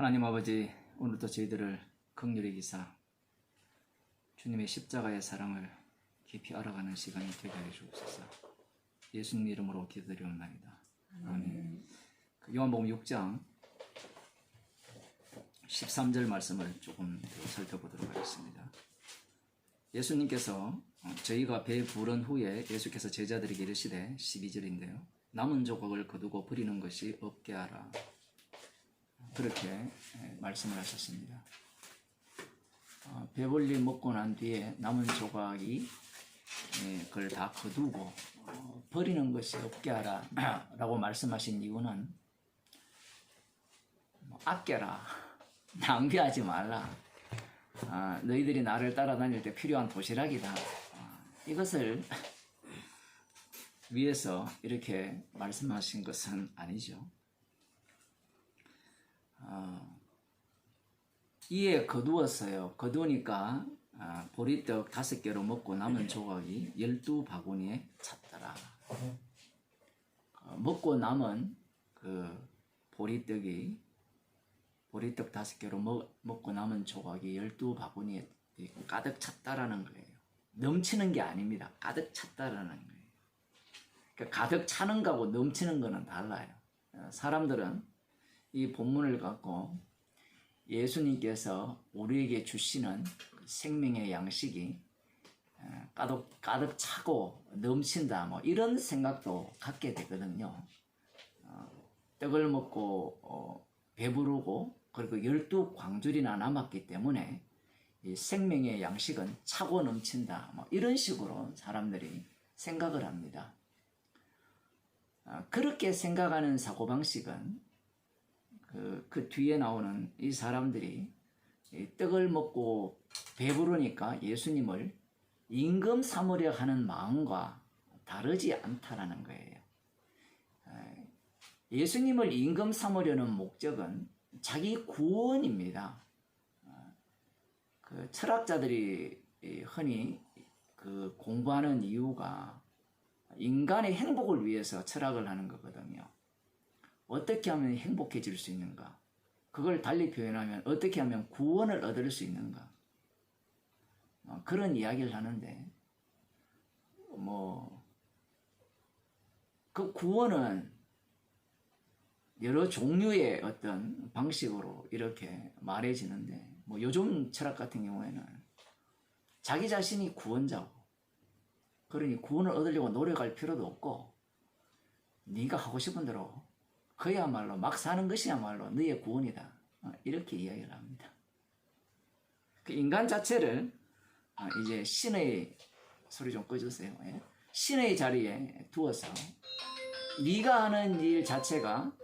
하나님 아버지, 오늘도 저희들을 긍휼히 여기사 주님의 십자가의 사랑을 깊이 알아가는 시간이 되게 하여 주옵소서. 예수님 이름으로 기도드리옵나이다. 아멘. 요한복음 6장 13절 말씀을 조금 더 살펴보도록 하겠습니다. 예수님께서 저희가 배 부른 후에 예수께서 제자들에게 이르시되 12절인데요. 남은 조각을 거두고 버리는 것이 없게 하라. 그렇게 말씀을 하셨습니다. 배불리 먹고 난 뒤에 남은 조각이 그걸 다 거두고 버리는 것이 없게 하라 라고 말씀하신 이유는 아껴라, 낭비하지 말라, 너희들이 나를 따라다닐 때 필요한 도시락이다, 이것을 위해서 이렇게 말씀하신 것은 아니죠. 이에 거두었어요. 거두니까 보리떡 5개로 먹고 남은 조각이 12바구니에 찼더라. 먹고 남은 그 보리떡 5개로 먹고 남은 조각이 12바구니에 가득 찼다라는 거예요. 넘치는 게 아닙니다. 가득 찼다라는 거예요. 그러니까 가득 차는 거하고 넘치는 거는 달라요. 사람들은 이 본문을 갖고 예수님께서 우리에게 주시는 생명의 양식이 가득 차고 넘친다, 뭐 이런 생각도 갖게 되거든요. 떡을 먹고 배부르고 그리고 12광줄이나 남았기 때문에 이 생명의 양식은 차고 넘친다, 뭐 이런 식으로 사람들이 생각을 합니다. 그렇게 생각하는 사고방식은 그 뒤에 나오는 이 사람들이 떡을 먹고 배부르니까 예수님을 임금 삼으려 하는 마음과 다르지 않다라는 거예요. 예수님을 임금 삼으려는 목적은 자기 구원입니다. 그 철학자들이 흔히 그 공부하는 이유가 인간의 행복을 위해서 철학을 하는 거거든요. 어떻게 하면 행복해질 수 있는가? 그걸 달리 표현하면 어떻게 하면 구원을 얻을 수 있는가? 그런 이야기를 하는데, 그 구원은 여러 종류의 어떤 방식으로 이렇게 말해지는데, 요즘 철학 같은 경우에는 자기 자신이 구원자고, 그러니 구원을 얻으려고 노력할 필요도 없고, 네가 하고 싶은 대로 그야말로 막 사는 것이야말로 너의 구원이다, 이렇게 이야기를 합니다. 그 인간 자체를 이제 신의, 소리 좀 꺼주세요. 신의 자리에 두어서 네가 하는 일 자체가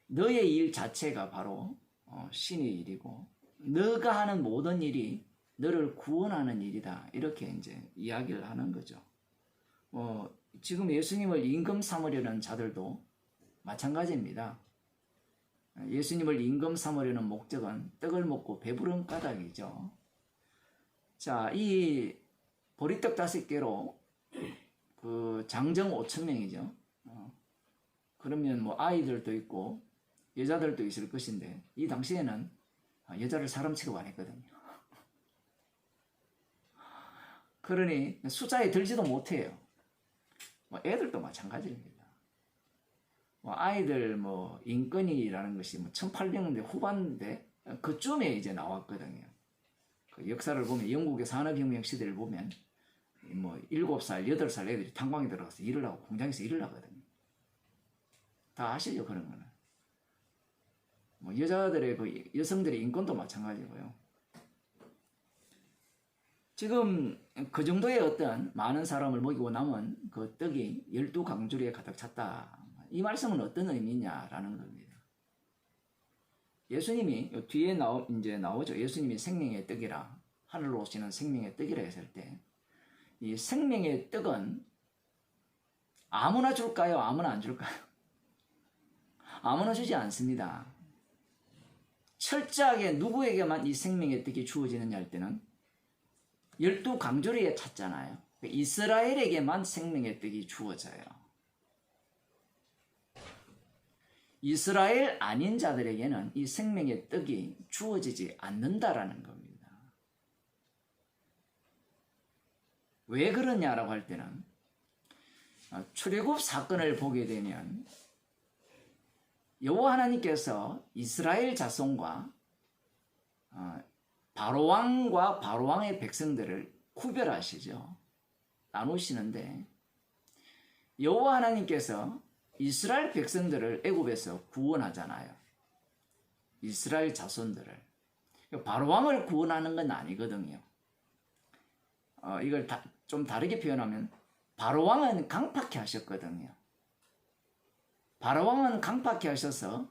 너의 일 자체가 바로 신의 일이고, 너가 하는 모든 일이 너를 구원하는 일이다, 이렇게 이제 이야기를 하는 거죠. 지금 예수님을 임금 삼으려는 자들도 마찬가지입니다. 예수님을 임금 삼으려는 목적은 떡을 먹고 배부른 까닭이죠. 자, 이 보리떡 5개로 그 장정 5,000명이죠. 그러면 아이들도 있고 여자들도 있을 것인데, 이 당시에는 여자를 사람 취급 안 했거든요. 그러니 숫자에 들지도 못해요. 애들도 마찬가지입니다. 아이들 인권이라는 것이 1800년대 후반인데 그쯤에 이제 나왔거든요. 그 역사를 보면 영국의 산업혁명 시대를 보면 7살, 8살 애들이 탄광에 들어가서 일을 하고 공장에서 일을 하거든요. 다 아시죠, 그런 거는. 여자들의 여성들의 인권도 마찬가지고요. 지금 그 정도의 어떤 많은 사람을 먹이고 남은 그 떡이 12강줄에 가득 찼다, 이 말씀은 어떤 의미냐라는 겁니다. 예수님이 뒤에 이제 나오죠. 예수님이 생명의 떡이라, 하늘로 오시는 생명의 떡이라 했을 때, 이 생명의 떡은 아무나 줄까요? 아무나 안 줄까요? 아무나 주지 않습니다. 철저하게 누구에게만 이 생명의 떡이 주어지느냐 할 때는 12강줄에 찼잖아요. 이스라엘에게만 생명의 떡이 주어져요. 이스라엘 아닌 자들에게는 이 생명의 떡이 주어지지 않는다라는 겁니다. 왜 그러냐라고 할 때는 출애굽 사건을 보게 되면 여호와 하나님께서 이스라엘 자손과 바로왕과 바로왕의 백성들을 구별하시죠. 나누시는데 여호와 하나님께서 이스라엘 백성들을 애굽에서 구원하잖아요. 이스라엘 자손들을. 바로왕을 구원하는 건 아니거든요. 이걸 좀 다르게 표현하면 바로왕은 강팍해 하셨거든요. 바로왕은 강팍해 하셔서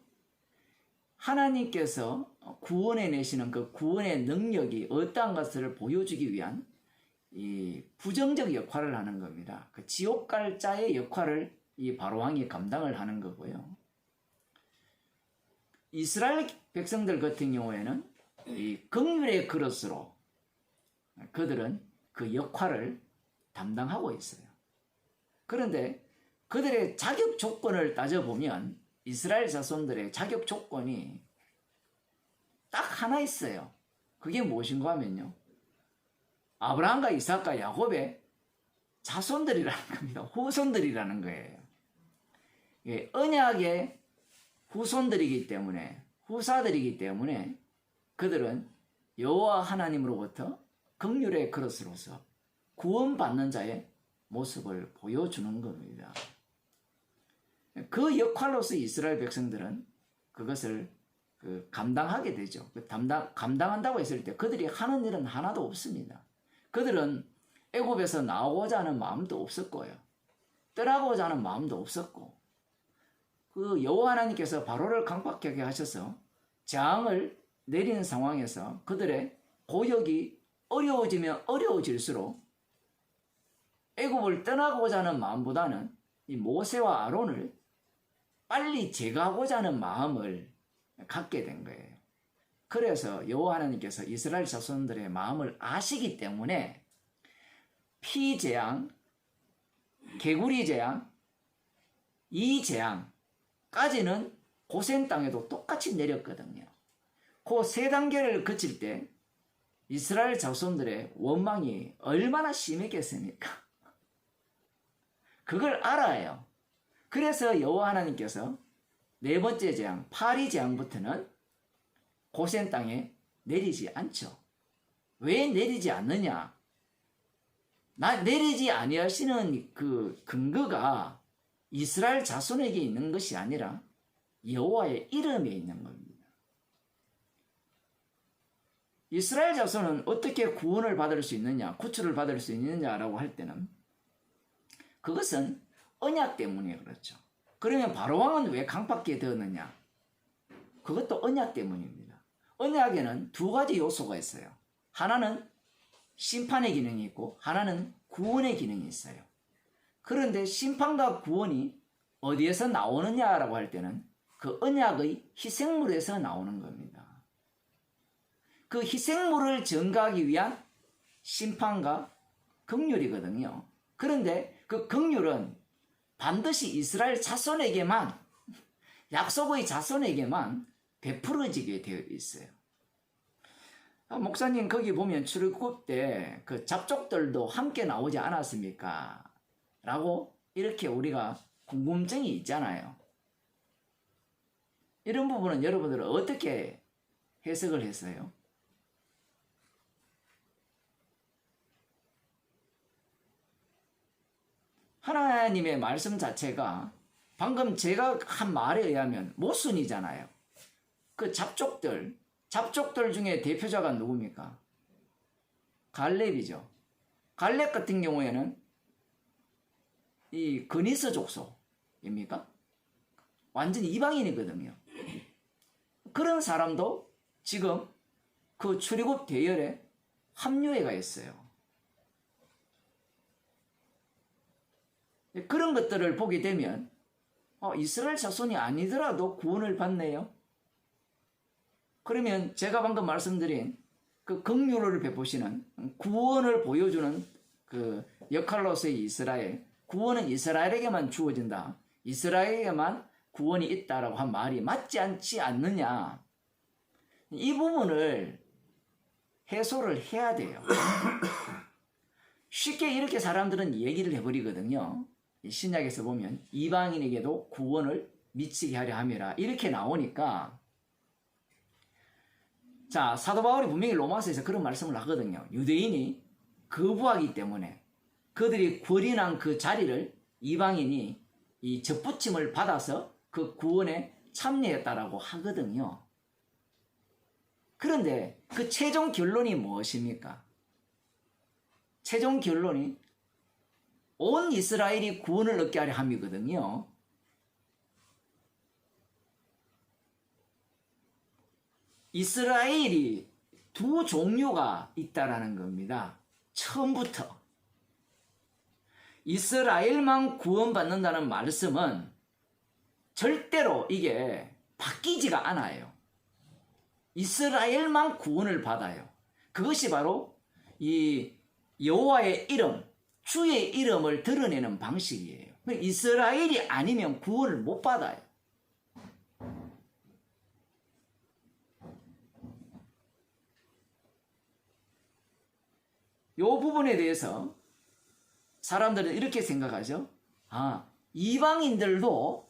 하나님께서 구원해 내시는 그 구원의 능력이 어떠한 것을 보여주기 위한 이 부정적 역할을 하는 겁니다. 그 지옥 갈 자의 역할을 이 바로왕이 감당을 하는 거고요. 이스라엘 백성들 같은 경우에는 이 긍휼의 그릇으로 그들은 그 역할을 담당하고 있어요. 그런데 그들의 자격 조건을 따져보면 이스라엘 자손들의 자격 조건이 딱 하나 있어요. 그게 무엇인가 하면요. 아브라함과 이삭과 야곱의 자손들이라는 겁니다. 후손들이라는 거예요. 예, 언약의 후손들이기 때문에 후사들이기 때문에 그들은 여호와 하나님으로부터 긍휼의 그릇으로서 구원받는 자의 모습을 보여주는 겁니다. 그 역할로서 이스라엘 백성들은 그것을 감당하게 되죠. 감당한다고 했을 때 그들이 하는 일은 하나도 없습니다. 그들은 애굽에서 나오고자 하는 마음도 없었고요. 떠나고자 하는 마음도 없었고 그 여호와 하나님께서 바로를 강팍하게 하셔서 재앙을 내리는 상황에서 그들의 고역이 어려워지면 어려워질수록 애굽을 떠나고자 하는 마음보다는 이 모세와 아론을 빨리 제거하고자 하는 마음을 갖게 된 거예요. 그래서 여호와 하나님께서 이스라엘 자손들의 마음을 아시기 때문에 피 재앙, 개구리 재앙, 이 재앙까지는 고센 땅에도 똑같이 내렸거든요. 그 세 단계를 거칠 때 이스라엘 자손들의 원망이 얼마나 심했겠습니까? 그걸 알아요. 그래서 여호와 하나님께서 네 번째 재앙, 파리 재앙부터는 고센 땅에 내리지 않죠. 왜 내리지 않느냐? 내리지 아니하시는 그 근거가 이스라엘 자손에게 있는 것이 아니라 여호와의 이름에 있는 겁니다. 이스라엘 자손은 어떻게 구원을 받을 수 있느냐, 구출을 받을 수 있느냐라고 할 때는 그것은 언약 때문에 그렇죠. 그러면 바로왕은 왜 강팍하게 되었느냐? 그것도 언약 때문입니다. 언약에는 두 가지 요소가 있어요. 하나는 심판의 기능이 있고 하나는 구원의 기능이 있어요. 그런데 심판과 구원이 어디에서 나오느냐라고 할 때는 그 언약의 희생물에서 나오는 겁니다. 그 희생물을 증가하기 위한 심판과 긍휼이거든요. 그런데 그 긍휼은 반드시 이스라엘 자손에게만, 약속의 자손에게만 베풀어지게 되어 있어요. 목사님 거기 보면 출애굽 때 그 잡족들도 함께 나오지 않았습니까? 라고 이렇게 우리가 궁금증이 있잖아요. 이런 부분은 여러분들은 어떻게 해석을 했어요? 하나님의 말씀 자체가 방금 제가 한 말에 의하면 모순이잖아요. 그 잡족들 중에 대표자가 누굽니까? 갈렙이죠. 갈렙 같은 경우에는 이 그니스 족속입니까? 완전히 이방인이거든요. 그런 사람도 지금 그 출애굽 대열에 합류해가 있어요. 그런 것들을 보게 되면 이스라엘 자손이 아니더라도 구원을 받네요. 그러면 제가 방금 말씀드린 그 긍휼을 베푸시는 구원을 보여주는 그 역할로서의 이스라엘, 구원은 이스라엘에게만 주어진다. 이스라엘에게만 구원이 있다라고 한 말이 맞지 않지 않느냐. 이 부분을 해소를 해야 돼요. 쉽게 이렇게 사람들은 얘기를 해버리거든요. 신약에서 보면 이방인에게도 구원을 미치게 하려 함이라 이렇게 나오니까, 자, 사도 바울이 분명히 로마서에서 그런 말씀을 하거든요. 유대인이 거부하기 때문에 그들이 권인한 그 자리를 이방인이 이 접붙임을 받아서 그 구원에 참여했다라고 하거든요. 그런데 그 최종 결론이 무엇입니까? 최종 결론이 온 이스라엘이 구원을 얻게 하려 함이거든요. 이스라엘이 두 종류가 있다라는 겁니다. 처음부터. 이스라엘만 구원받는다는 말씀은 절대로 이게 바뀌지가 않아요. 이스라엘만 구원을 받아요. 그것이 바로 이 여호와의 이름, 주의 이름을 드러내는 방식이에요. 이스라엘이 아니면 구원을 못 받아요. 이 부분에 대해서 사람들은 이렇게 생각하죠. 아, 이방인들도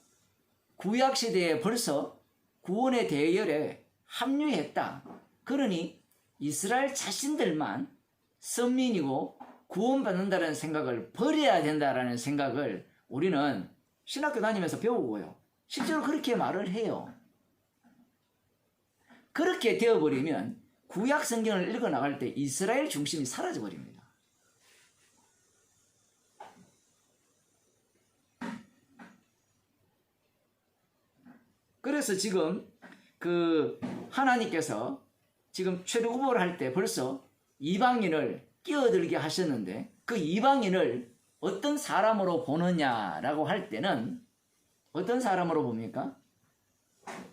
구약시대에 벌써 구원의 대열에 합류했다. 그러니 이스라엘 자신들만 선민이고 구원받는다는 생각을 버려야 된다라는 생각을 우리는 신학교 다니면서 배우고요. 실제로 그렇게 말을 해요. 그렇게 되어버리면 구약 성경을 읽어나갈 때 이스라엘 중심이 사라져버립니다. 그래서 지금 그 하나님께서 지금 출애굽을 할 때 벌써 이방인을 끼어들게 하셨는데, 그 이방인을 어떤 사람으로 보느냐라고 할 때는 어떤 사람으로 봅니까?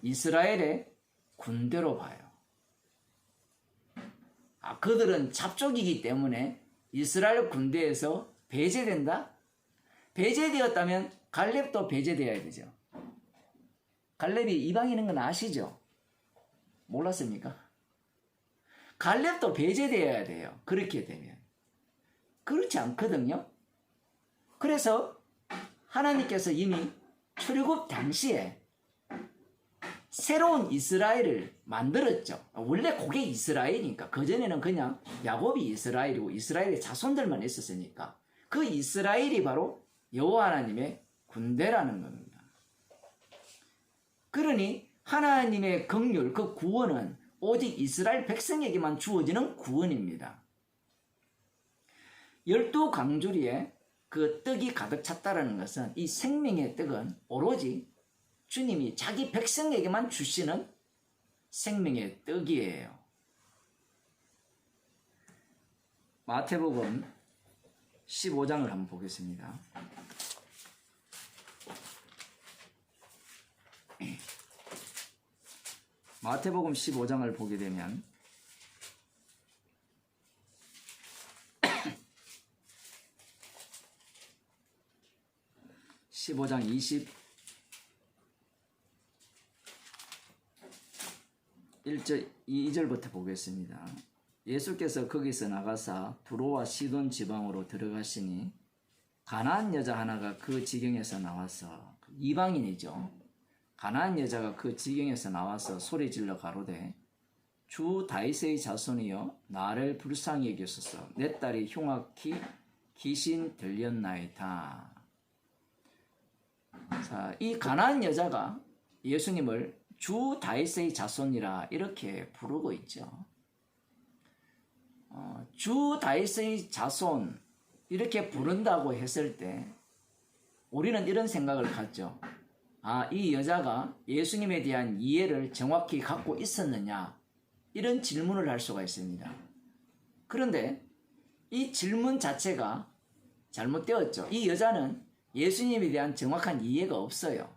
이스라엘의 군대로 봐요. 아, 그들은 잡족이기 때문에 이스라엘 군대에서 배제된다? 배제되었다면 갈렙도 배제되어야 되죠. 갈렙이 이방인인 건 아시죠? 몰랐습니까? 갈렙도 배제되어야 돼요. 그렇게 되면. 그렇지 않거든요. 그래서 하나님께서 이미 출애굽 당시에 새로운 이스라엘을 만들었죠. 원래 그게 이스라엘이니까. 그전에는 그냥 야곱이 이스라엘이고 이스라엘의 자손들만 있었으니까. 그 이스라엘이 바로 여호와 하나님의 군대라는 겁니다. 그러니 하나님의 긍휼, 그 구원은 오직 이스라엘 백성에게만 주어지는 구원입니다. 12강주리에 그 떡이 가득 찼다는 것은, 이 생명의 떡은 오로지 주님이 자기 백성에게만 주시는 생명의 떡이에요. 마태복음 15장을 한번 보겠습니다. 마태복음 15장을 보게 되면 15장 2절부터 보겠습니다. 예수께서 거기서 나가사 두로와 시돈 지방으로 들어가시니 가나안 여자 하나가 그 지경에서 나와서, 이방인이죠. 가나안 여자가 그 지경에서 나와서 소리질러 가로되 주 다윗의 자손이여 나를 불쌍히 여기소서. 내 딸이 흉악히 귀신 들렸나이다. 자, 이 가나안 여자가 예수님을 주 다윗의 자손이라 이렇게 부르고 있죠. 주 다윗의 자손 이렇게 부른다고 했을 때 우리는 이런 생각을 갖죠. 아, 이 여자가 예수님에 대한 이해를 정확히 갖고 있었느냐, 이런 질문을 할 수가 있습니다. 그런데 이 질문 자체가 잘못되었죠. 이 여자는 예수님에 대한 정확한 이해가 없어요.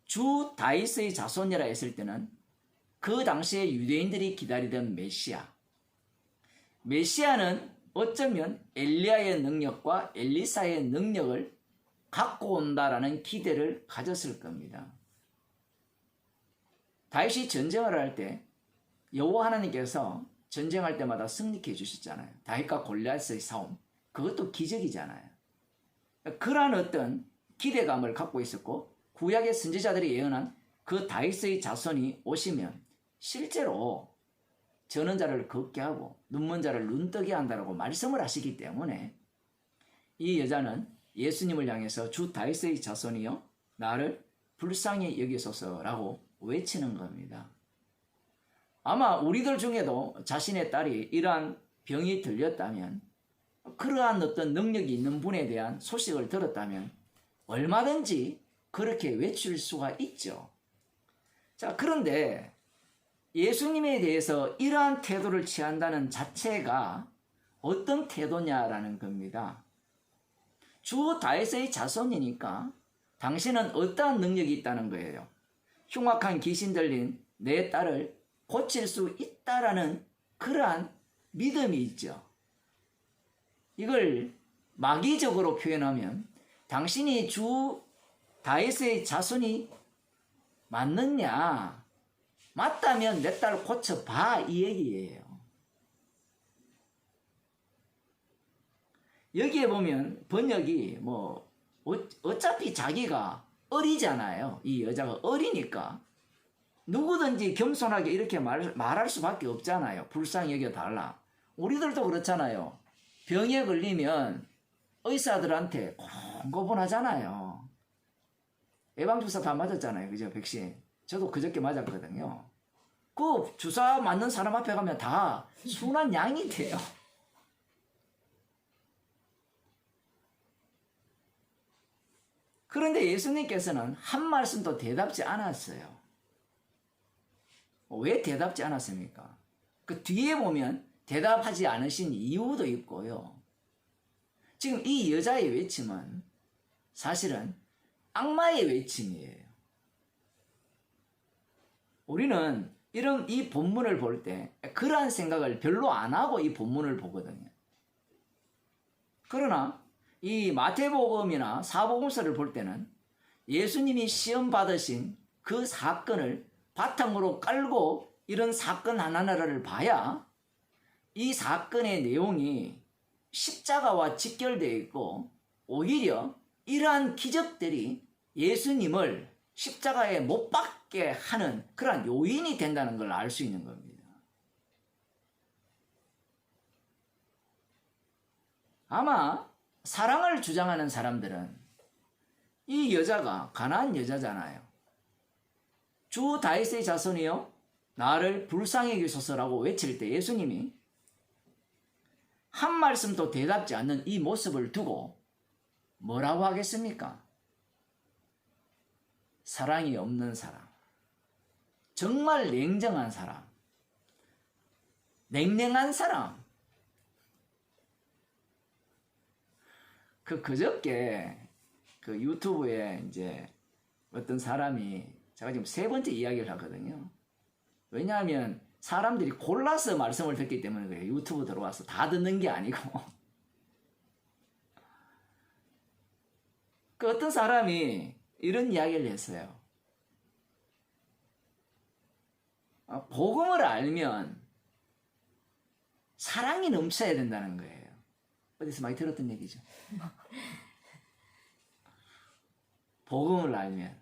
주 다윗의 자손이라 했을 때는 그 당시에 유대인들이 기다리던 메시아는 어쩌면 엘리야의 능력과 엘리사의 능력을 갖고 온다라는 기대를 가졌을 겁니다. 다윗이 전쟁을 할 때 여호와 하나님께서 전쟁할 때마다 승리케 해주셨잖아요. 다윗과 골리앗의 싸움, 그것도 기적이잖아요. 그러한 어떤 기대감을 갖고 있었고, 구약의 선지자들이 예언한 그 다윗의 자손이 오시면 실제로 저는 자를 걷게 하고 눈먼 자를 눈뜨게 한다라고 말씀을 하시기 때문에 이 여자는 예수님을 향해서 주 다윗의 자손이여 나를 불쌍히 여기소서라고 외치는 겁니다. 아마 우리들 중에도 자신의 딸이 이러한 병이 들렸다면, 그러한 어떤 능력이 있는 분에 대한 소식을 들었다면 얼마든지 그렇게 외칠 수가 있죠. 자, 그런데 예수님에 대해서 이러한 태도를 취한다는 자체가 어떤 태도냐라는 겁니다. 주 다윗의 자손이니까 당신은 어떠한 능력이 있다는 거예요. 흉악한 귀신 들린 내 딸을 고칠 수 있다라는 그러한 믿음이 있죠. 이걸 마귀적으로 표현하면 당신이 주 다윗의 자손이 맞느냐? 맞다면 내 딸 고쳐봐, 이 얘기예요. 여기에 보면 번역이 어차피 자기가 어리잖아요. 이 여자가 어리니까 누구든지 겸손하게 이렇게 말할 수밖에 없잖아요. 불쌍히 여겨달라. 우리들도 그렇잖아요. 병에 걸리면 의사들한테 공고분하잖아요. 예방주사 다 맞았잖아요. 그죠? 백신. 저도 그저께 맞았거든요. 그 주사 맞는 사람 앞에 가면 다 순한 양이 돼요. 그런데 예수님께서는 한 말씀도 대답지 않았어요. 왜 대답지 않았습니까? 그 뒤에 보면 대답하지 않으신 이유도 있고요. 지금 이 여자의 외침은 사실은 악마의 외침이에요. 우리는 이 본문을 볼 때 그러한 생각을 별로 안 하고 이 본문을 보거든요. 그러나 이 마태복음이나 사복음서를 볼 때는 예수님이 시험 받으신 그 사건을 바탕으로 깔고 이런 사건 하나하나를 봐야 이 사건의 내용이 십자가와 직결되어 있고, 오히려 이러한 기적들이 예수님을 십자가에 못 박게 하는 그러한 요인이 된다는 걸 알 수 있는 겁니다. 아마 사랑을 주장하는 사람들은 이 여자가 가난한 여자잖아요. 주 다윗의 자손이여 나를 불쌍히 여기소서라고 외칠 때 예수님이 한 말씀도 대답지 않는 이 모습을 두고 뭐라고 하겠습니까? 사랑이 없는 사람, 정말 냉정한 사람, 냉랭한 사람. 그저께 유튜브에 이제 어떤 사람이, 제가 지금 3번째 이야기를 하거든요. 왜냐하면 사람들이 골라서 말씀을 듣기 때문에 그래요. 유튜브 들어와서 다 듣는 게 아니고. 그 어떤 사람이 이런 이야기를 했어요. 복음을 알면 사랑이 넘쳐야 된다는 거예요. 어디서 많이 들었던 얘기죠. 복음을 알면.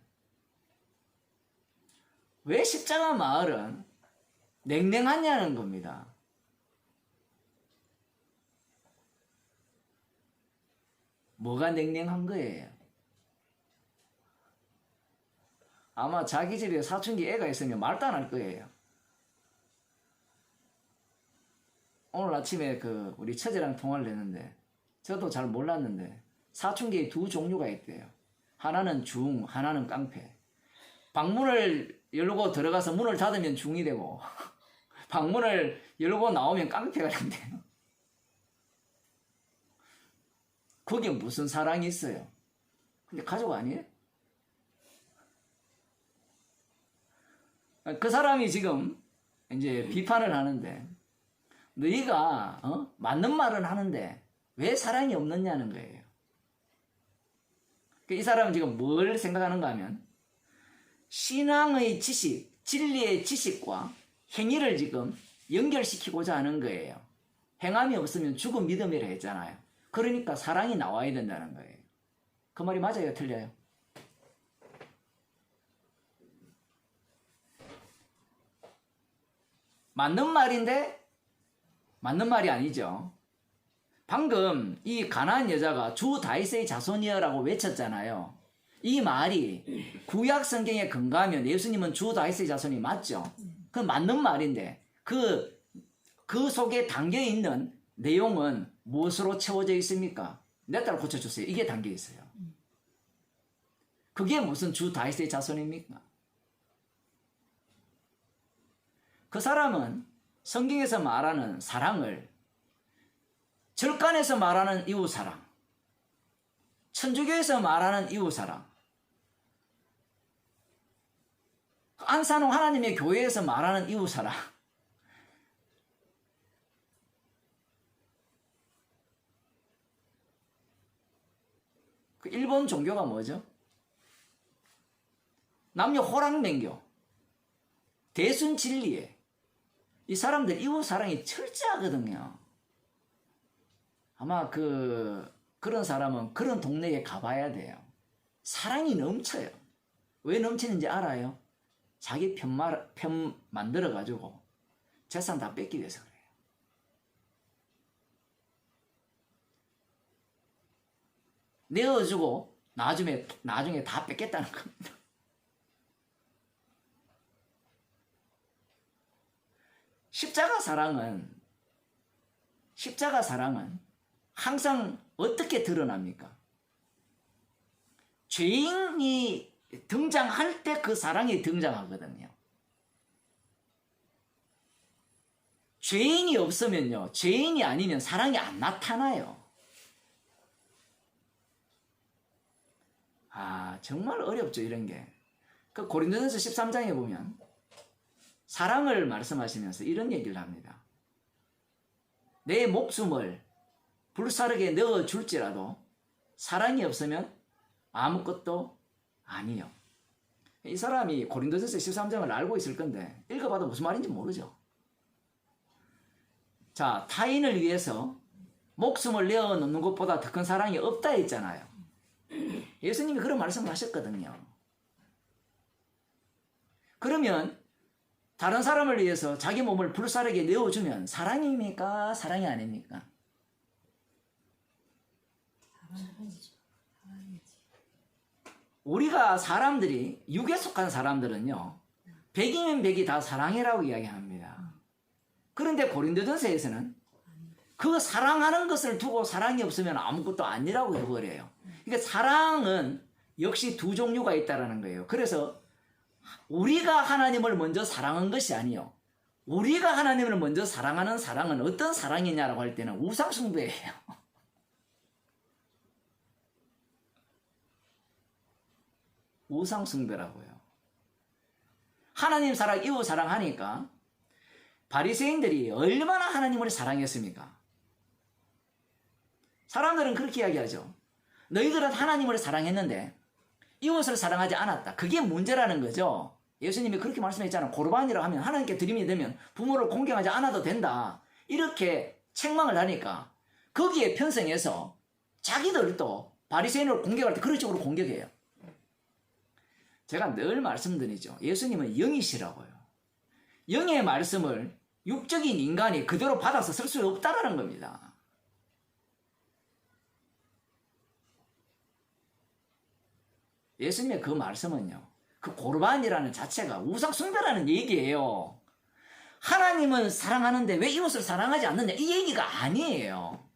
왜 십자가 마을은 냉랭하냐는 겁니다. 뭐가 냉랭한 거예요? 아마 자기 집에 사춘기 애가 있으면 말도 안 할 거예요. 오늘 아침에 우리 처제랑 통화를 했는데, 저도 잘 몰랐는데 사춘기에 2 종류가 있대요. 하나는 중, 하나는 깡패. 방문을 열고 들어가서 문을 닫으면 중이 되고 방문을 열고 나오면 깡패가 된대요. 거기에 무슨 사랑이 있어요? 근데 가족 아니에요? 그 사람이 지금 이제 비판을 하는데, 너희가 맞는 말은 하는데 왜 사랑이 없느냐는 거예요. 이 사람은 지금 뭘 생각하는가 하면 신앙의 지식, 진리의 지식과 행위를 지금 연결시키고자 하는 거예요. 행함이 없으면 죽은 믿음이라 했잖아요. 그러니까 사랑이 나와야 된다는 거예요. 그 말이 맞아요? 틀려요? 맞는 말인데 맞는 말이 아니죠. 방금 이 가나안 여자가 주 다윗의 자손이여라고 외쳤잖아요. 이 말이 구약 성경에 근거하면 예수님은 주 다윗의 자손이 맞죠. 그 맞는 말인데 그 속에 담겨 있는 내용은 무엇으로 채워져 있습니까? 내 딸 고쳐주세요. 이게 담겨 있어요. 그게 무슨 주 다윗의 자손입니까? 그 사람은 성경에서 말하는 사랑을 절간에서 말하는 이웃사랑, 천주교에서 말하는 이웃사랑, 안산홍 하나님의 교회에서 말하는 이웃사랑, 그 일본 종교가 뭐죠? 남녀 호랑맹교, 대순진리에 이 사람들 이웃사랑이 철저하거든요. 아마 그런 사람은 그런 동네에 가봐야 돼요. 사랑이 넘쳐요. 왜 넘치는지 알아요? 자기 편 만들어가지고 재산 다 뺏기 위해서 그래요. 내어주고 나중에 다 뺏겠다는 겁니다. 십자가 사랑은 항상 어떻게 드러납니까? 죄인이 등장할 때 그 사랑이 등장하거든요. 죄인이 없으면요, 죄인이 아니면 사랑이 안 나타나요. 정말 어렵죠, 이런 게. 그 고린도전서 13장에 보면 사랑을 말씀하시면서 이런 얘기를 합니다. 내 목숨을 불사르게 넣어줄지라도 사랑이 없으면 아무것도 아니요. 이 사람이 고린도전서 13장을 알고 있을 건데 읽어봐도 무슨 말인지 모르죠. 자, 타인을 위해서 목숨을 내어놓는 것보다 더 큰 사랑이 없다 했잖아요. 예수님이 그런 말씀을 하셨거든요. 그러면 다른 사람을 위해서 자기 몸을 불사르게 내어주면 사랑입니까? 사랑이 아닙니까? 사랑이지. 우리가 사람들이 육에 속한 사람들은요, 100이면 100이 다 사랑이라고 이야기합니다. 그런데 고린도전서에서는 그 사랑하는 것을 두고 사랑이 없으면 아무것도 아니라고 해버려요. 그러니까 사랑은 역시 두 종류가 있다는 거예요. 그래서 우리가 하나님을 먼저 사랑한 것이 아니요, 우리가 하나님을 먼저 사랑하는 사랑은 어떤 사랑이냐라고 할 때는 우상숭배예요. 우상숭배라고요. 하나님 사랑, 이웃 사랑하니까 바리새인들이 얼마나 하나님을 사랑했습니까? 사람들은 그렇게 이야기하죠. 너희들은 하나님을 사랑했는데 이웃을 사랑하지 않았다. 그게 문제라는 거죠. 예수님이 그렇게 말씀했잖아요. 고르반이라고 하면 하나님께 드림이 되면 부모를 공경하지 않아도 된다. 이렇게 책망을 하니까 거기에 편성해서 자기들도 바리새인을 공격할 때 그런 식으로 공격해요. 제가 늘 말씀드리죠. 예수님은 영이시라고요. 영의 말씀을 육적인 인간이 그대로 받아서 쓸 수 없다라는 겁니다. 예수님의 그 말씀은요, 그 고르반이라는 자체가 우상숭배라는 얘기예요. 하나님은 사랑하는데 왜 이웃을 사랑하지 않느냐, 이 얘기가 아니에요.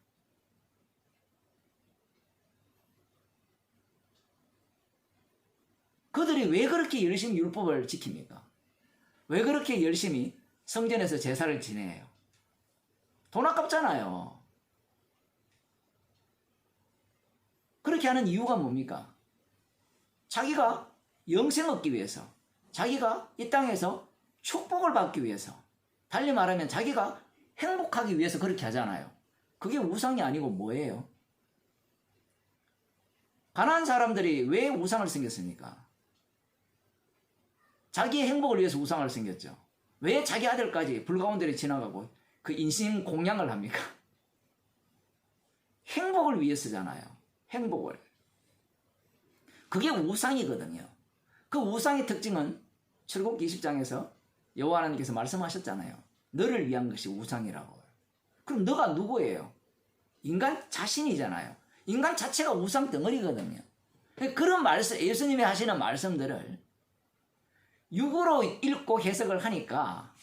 그들이 왜 그렇게 열심히 율법을 지킵니까? 왜 그렇게 열심히 성전에서 제사를 지내요? 돈 아깝잖아요. 그렇게 하는 이유가 뭡니까? 자기가 영생 얻기 위해서, 자기가 이 땅에서 축복을 받기 위해서, 달리 말하면 자기가 행복하기 위해서 그렇게 하잖아요. 그게 우상이 아니고 뭐예요? 가난한 사람들이 왜 우상을 섬겼습니까? 자기의 행복을 위해서 우상을 섬겼죠. 왜 자기 아들까지 불가운데를 지나가고 그 인신 공양을 합니까? 행복을 위해서잖아요. 행복을. 그게 우상이거든요. 그 우상의 특징은 출애굽기 20장에서 여호와 하나님께서 말씀하셨잖아요. 너를 위한 것이 우상이라고. 그럼 너가 누구예요? 인간 자신이잖아요. 인간 자체가 우상 덩어리거든요. 그런 말씀, 예수님이 하시는 말씀들을 육으로 읽고 해석을 하니까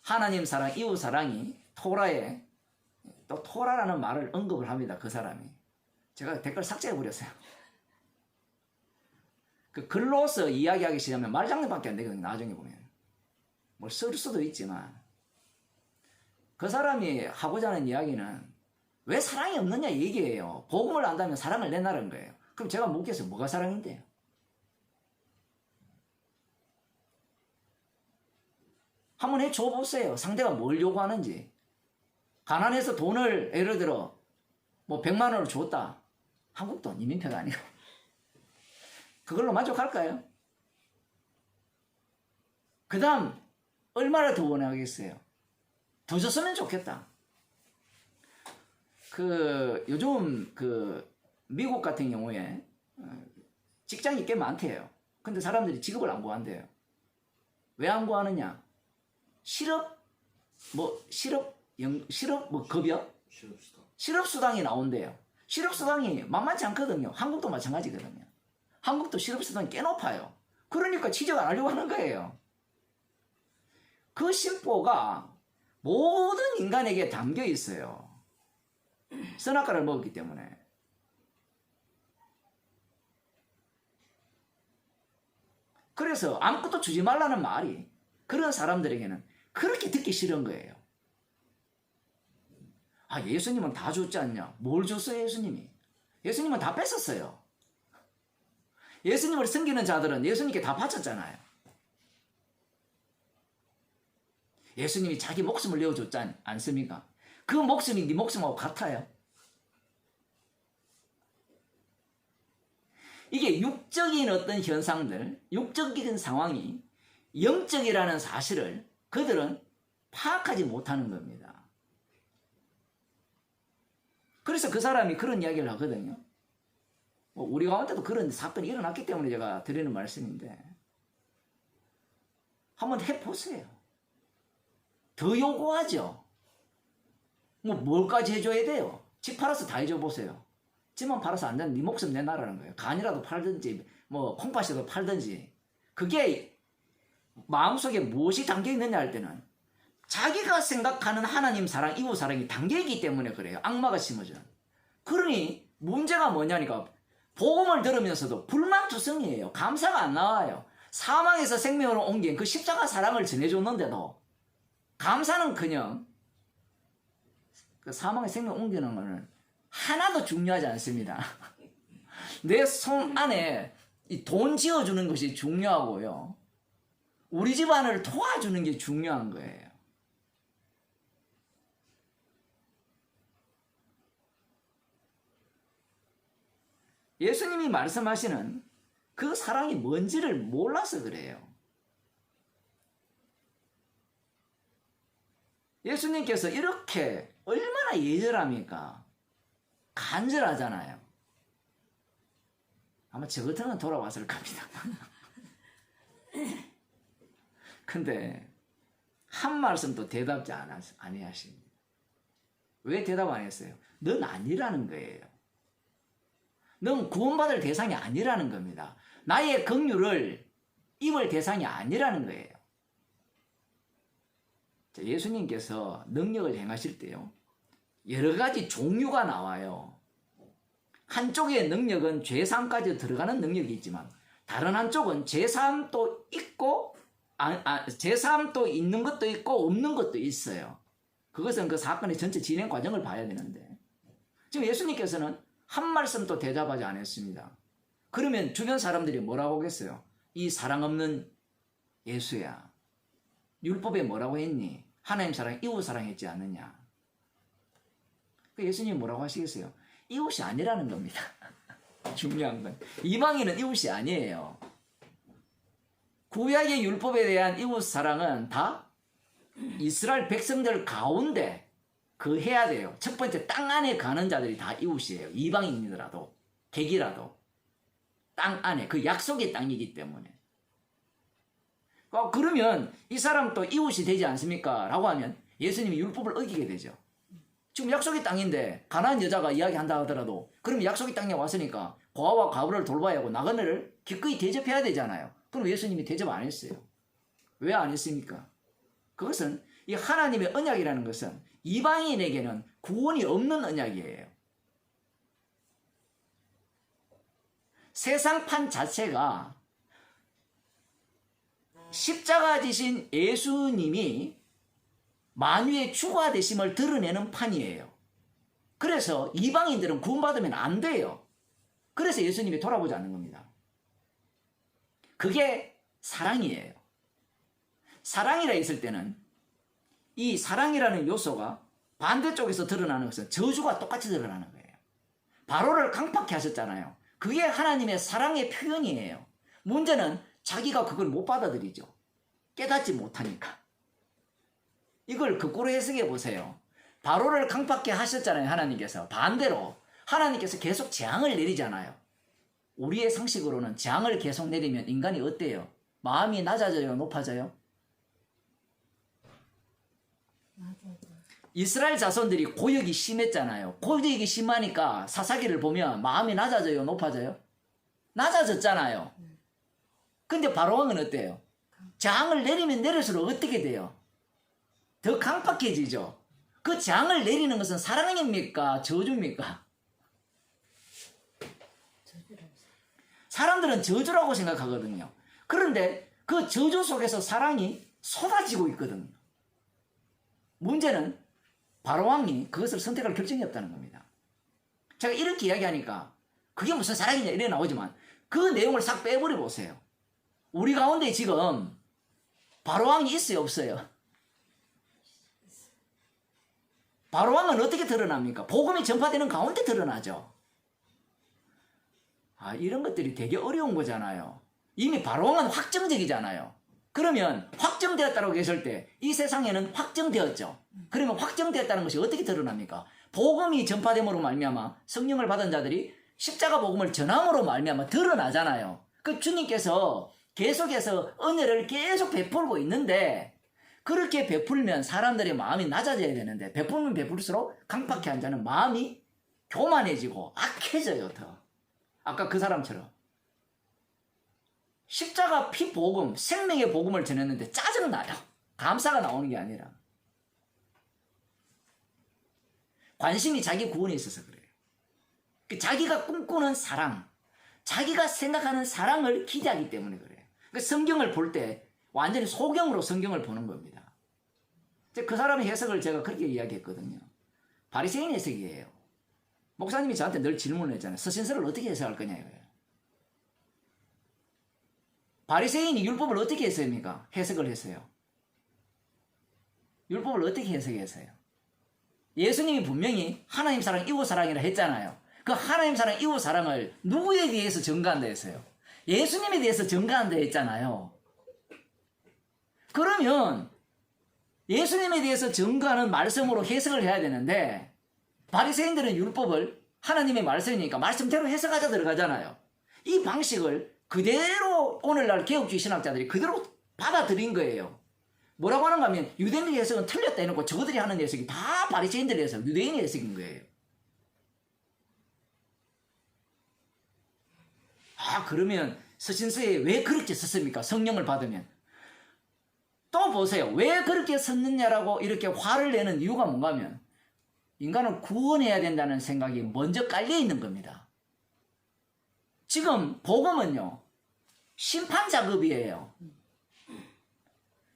하나님 사랑, 이웃 사랑이 토라에 또 토라라는 말을 언급을 합니다. 그 사람이. 제가 댓글 삭제해 버렸어요. 그 글로서 이야기하기 시작하면 말장난밖에 안 되거든요. 나중에 보면. 뭐 쓸 수도 있지만 그 사람이 하고자 하는 이야기는 왜 사랑이 없느냐 얘기예요. 복음을 안다면 사랑을 내놔라는 거예요. 그럼 제가 묻겠어요. 뭐가 사랑인데요? 한번 해줘 보세요. 상대가 뭘 요구하는지. 가난해서 돈을 예를 들어 뭐 100만 원을 줬다. 한국 돈, 이민표가 아니고. 그걸로 만족할까요? 그 다음 얼마나 더 원하겠어요? 더 줬으면 좋겠다. 요즘 미국 같은 경우에 직장이 꽤 많대요. 근데 사람들이 직업을 안 구한대요. 왜 안 구하느냐? 실업 급여? 실업수당이 나온대요. 실업수당이 만만치 않거든요. 한국도 마찬가지거든요. 한국도 실업수당이 꽤 높아요. 그러니까 취직 안 하려고 하는 거예요. 그 심보가 모든 인간에게 담겨 있어요. 선악과를 먹었기 때문에. 그래서 아무것도 주지 말라는 말이 그런 사람들에게는 그렇게 듣기 싫은 거예요. 아, 예수님은 다 줬지 않냐? 뭘 줬어요, 예수님이? 예수님은 다 뺏었어요. 예수님을 섬기는 자들은 예수님께 다 바쳤잖아요. 예수님이 자기 목숨을 내어줬지 않습니까? 그 목숨이 네 목숨하고 같아요. 이게 육적인 어떤 현상들, 육적인 상황이 영적이라는 사실을 그들은 파악하지 못하는 겁니다. 그래서 그 사람이 그런 이야기를 하거든요. 우리 가운데도 그런 사건이 일어났기 때문에 제가 드리는 말씀인데 한번 해보세요. 더 요구하죠. 뭘까지 해줘야 돼요? 집 팔아서 다 해줘보세요. 집만 팔아서 안 되면 네 목숨 내놔라는 거예요. 간이라도 팔든지 콩팥이라도 팔든지. 그게 마음속에 무엇이 담겨있느냐 할 때는 자기가 생각하는 하나님 사랑, 이웃 사랑이 담겨있기 때문에 그래요. 악마가 심어준. 그러니 문제가 뭐냐니까 복음을 들으면서도 불만투성이에요. 감사가 안 나와요. 사망에서 생명으로 옮긴 그 십자가 사랑을 전해줬는데도 감사는커녕 그 사망의 생명 옮기는 거는 하나도 중요하지 않습니다. 내 손 안에 이 돈 지어주는 것이 중요하고요. 우리 집안을 도와주는 게 중요한 거예요. 예수님이 말씀하시는 그 사랑이 뭔지를 몰라서 그래요. 예수님께서 이렇게 얼마나 예절합니까? 간절하잖아요. 아마 저 같은 건 돌아왔을 겁니다. 근데 한 말씀도 대답지 아니하십니다. 왜 대답 안 했어요? 넌 아니라는 거예요. 넌 구원받을 대상이 아니라는 겁니다. 나의 긍휼을 입을 대상이 아니라는 거예요. 예수님께서 능력을 행하실 때요, 여러 가지 종류가 나와요. 한쪽의 능력은 죄사함까지 들어가는 능력이 있지만 다른 한쪽은 죄사함도 있고 죄사함도 있는 것도 있고 없는 것도 있어요. 그것은 그 사건의 전체 진행 과정을 봐야 되는데 지금 예수님께서는 한 말씀도 대답하지 않았습니다. 그러면 주변 사람들이 뭐라고 하겠어요? 이 사랑 없는 예수야, 율법에 뭐라고 했니? 하나님 사랑, 이웃 사랑했지 않느냐? 예수님이 뭐라고 하시겠어요? 이웃이 아니라는 겁니다. 중요한 건 이방인은 이웃이 아니에요. 구약의 율법에 대한 이웃 사랑은 다 이스라엘 백성들 가운데 그 해야 돼요. 첫 번째 땅 안에 가는 자들이 다 이웃이에요. 이방인이더라도 객이라도 땅 안에 그 약속의 땅이기 때문에. 그러면 이 사람 또 이웃이 되지 않습니까? 라고 하면 예수님이 율법을 어기게 되죠. 지금 약속의 땅인데 가나안 여자가 이야기한다 하더라도 그럼 약속의 땅에 왔으니까 고아와 과부를 돌봐야 하고 나그네를 기꺼이 대접해야 되잖아요. 그럼 예수님이 대접 안 했어요. 왜 안 했습니까? 그것은 이 하나님의 언약이라는 것은 이방인에게는 구원이 없는 언약이에요. 세상판 자체가 십자가 지신 예수님이 만유의 주가 되심을 드러내는 판이에요. 그래서 이방인들은 구원받으면 안 돼요. 그래서 예수님이 돌아보지 않는 겁니다. 그게 사랑이에요. 사랑이라 했을 때는 이 사랑이라는 요소가 반대쪽에서 드러나는 것은 저주가 똑같이 드러나는 거예요. 바로를 강팍해 하셨잖아요. 그게 하나님의 사랑의 표현이에요. 문제는 자기가 그걸 못 받아들이죠. 깨닫지 못하니까. 이걸 거꾸로 해석해 보세요. 바로를 강팍해 하셨잖아요. 하나님께서. 반대로 하나님께서 계속 재앙을 내리잖아요. 우리의 상식으로는 재앙을 계속 내리면 인간이 어때요? 마음이 낮아져요? 높아져요? 맞아요. 이스라엘 자손들이 고역이 심했잖아요. 고역이 심하니까 사사기를 보면 마음이 낮아져요? 높아져요? 낮아졌잖아요. 근데 바로왕은 어때요? 재앙을 내리면 내릴수록 어떻게 돼요? 더 강팍해지죠. 그 재앙을 내리는 것은 사랑입니까? 저주입니까? 저주라고. 사람들은 저주라고 생각하거든요. 그런데 그 저주 속에서 사랑이 쏟아지고 있거든요. 문제는 바로왕이 그것을 선택할 결정이 없다는 겁니다. 제가 이렇게 이야기하니까 그게 무슨 사랑이냐 이래 나오지만 그 내용을 싹 빼버려 보세요. 우리 가운데 지금 바로왕이 있어요, 없어요? 바로왕은 어떻게 드러납니까? 복음이 전파되는 가운데 드러나죠. 이런 것들이 되게 어려운 거잖아요. 이미 바로왕은 확정적이잖아요. 그러면 확정되었다고 했을 때 이 세상에는 확정되었죠. 그러면 확정되었다는 것이 어떻게 드러납니까? 복음이 전파됨으로 말미암아 성령을 받은 자들이 십자가 복음을 전함으로 말미암아 드러나잖아요. 그 주님께서 계속해서 은혜를 계속 베풀고 있는데 그렇게 베풀면 사람들의 마음이 낮아져야 되는데 베풀면 베풀수록 강팍해 한 자는 마음이 교만해지고 악해져요. 더. 아까 그 사람처럼 십자가 피 복음, 생명의 복음을 전했는데 짜증나요. 감사가 나오는 게 아니라 관심이 자기 구원에 있어서 그래요. 자기가 꿈꾸는 사랑, 자기가 생각하는 사랑을 기대하기 때문에 그래요. 성경을 볼 때 완전히 소경으로 성경을 보는 겁니다. 그 사람의 해석을 제가 그렇게 이야기했거든요. 바리새인 해석이에요. 목사님이 저한테 늘 질문을 했잖아요. 서신서를 어떻게 해석할 거냐 이거예요. 바리새인이 율법을 어떻게 했습니까? 해석을 했어요. 율법을 어떻게 해석했어요? 예수님이 분명히 하나님 사랑, 이웃 사랑이라 했잖아요. 그 하나님 사랑, 이웃 사랑을 누구에 대해서 전가한다 했어요? 예수님에 대해서 전가한다 했잖아요. 그러면 예수님에 대해서 전가하는 말씀으로 해석을 해야 되는데 바리새인들은 율법을 하나님의 말씀이니까 말씀대로 해석하자 들어가잖아요. 이 방식을 그대로 오늘날 개혁주의 신학자들이 그대로 받아들인 거예요. 뭐라고 하는가 하면 유대인의 해석은 틀렸다 해놓고 저들이 하는 해석이 다 바리새인들의 해석, 유대인의 해석인 거예요. 그러면 서신서에 왜 그렇게 썼습니까? 성령을 받으면. 또 보세요. 왜 그렇게 썼느냐라고 이렇게 화를 내는 이유가 뭔가 하면 인간을 구원해야 된다는 생각이 먼저 깔려 있는 겁니다. 지금 복음은요. 심판 작업이에요.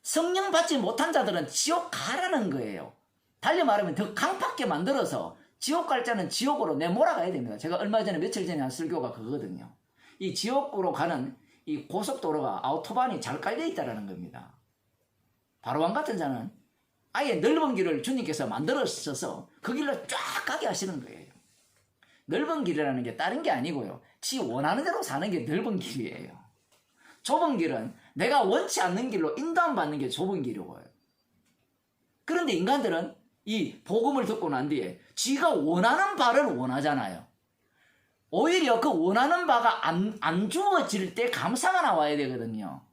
성령 받지 못한 자들은 지옥 가라는 거예요. 달리 말하면 더 강팍게 만들어서 지옥 갈 자는 지옥으로 내몰아가야 됩니다. 제가 얼마 전에 며칠 전에 한 설교가 그거거든요. 이 지옥으로 가는 이 고속도로가 아우토반이 잘 깔려 있다는 겁니다. 바로왕 같은 자는 아예 넓은 길을 주님께서 만들어서 그 길로 쫙 가게 하시는 거예요. 넓은 길이라는 게 다른 게 아니고요. 지 원하는 대로 사는 게 넓은 길이에요. 좁은 길은 내가 원치 않는 길로 인도받는 게 좁은 길이고요. 그런데 인간들은 이 복음을 듣고 난 뒤에 지가 원하는 바를 원하잖아요. 오히려 그 원하는 바가 안 주어질 때 감사가 나와야 되거든요.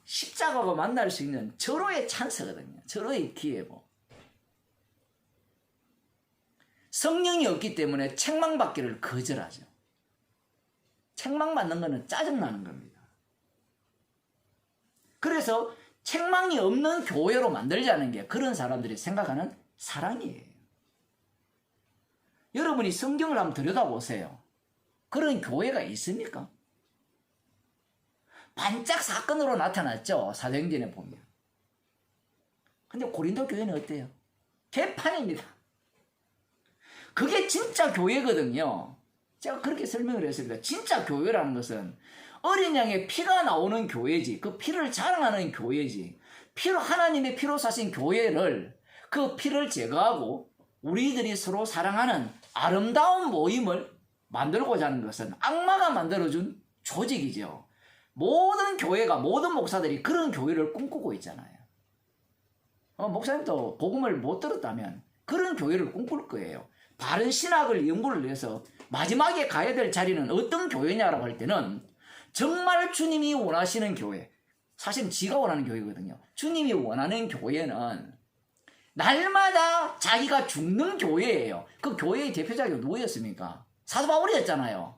십자가가 만날 수 있는 절호의 찬스거든요. 절호의 기회고. 성령이 없기 때문에 책망받기를 거절하죠. 책망받는 것은 짜증나는 겁니다. 그래서 책망이 없는 교회로 만들자는 게 그런 사람들이 생각하는 사랑이에요. 여러분이 성경을 한번 들여다보세요. 그런 교회가 있습니까? 반짝 사건으로 나타났죠. 사도행전에 보면. 근데 고린도 교회는 어때요? 개판입니다. 그게 진짜 교회거든요. 제가 그렇게 설명을 했습니다. 진짜 교회라는 것은 어린 양의 피가 나오는 교회지, 그 피를 자랑하는 교회지, 하나님의 피로 사신 교회를, 그 피를 제거하고 우리들이 서로 사랑하는 아름다운 모임을 만들고자 하는 것은 악마가 만들어준 조직이죠. 모든 교회가, 모든 목사들이 그런 교회를 꿈꾸고 있잖아요. 목사님도 복음을 못 들었다면 그런 교회를 꿈꿀 거예요. 바른 신학을 연구를 해서 마지막에 가야 될 자리는 어떤 교회냐라고 할 때는 정말 주님이 원하시는 교회, 사실 지가 원하는 교회거든요. 주님이 원하는 교회는 날마다 자기가 죽는 교회예요. 그 교회의 대표자가 누구였습니까? 사도 바울이었잖아요.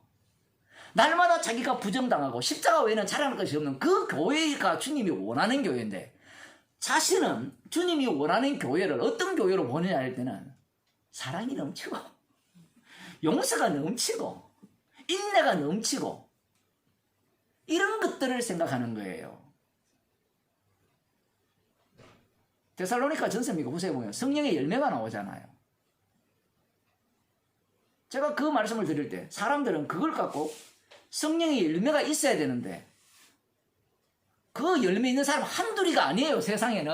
날마다 자기가 부정당하고 십자가 외에는 자랑할 것이 없는 그 교회가 주님이 원하는 교회인데, 자신은 주님이 원하는 교회를 어떤 교회로 보내냐 할 때는 사랑이 넘치고 용서가 넘치고 인내가 넘치고 이런 것들을 생각하는 거예요. 데살로니가 전서입니까? 후서에 보면 성령의 열매가 나오잖아요. 제가 그 말씀을 드릴 때 사람들은 그걸 갖고 성령의 열매가 있어야 되는데, 그 열매 있는 사람 한둘이가 아니에요. 세상에는.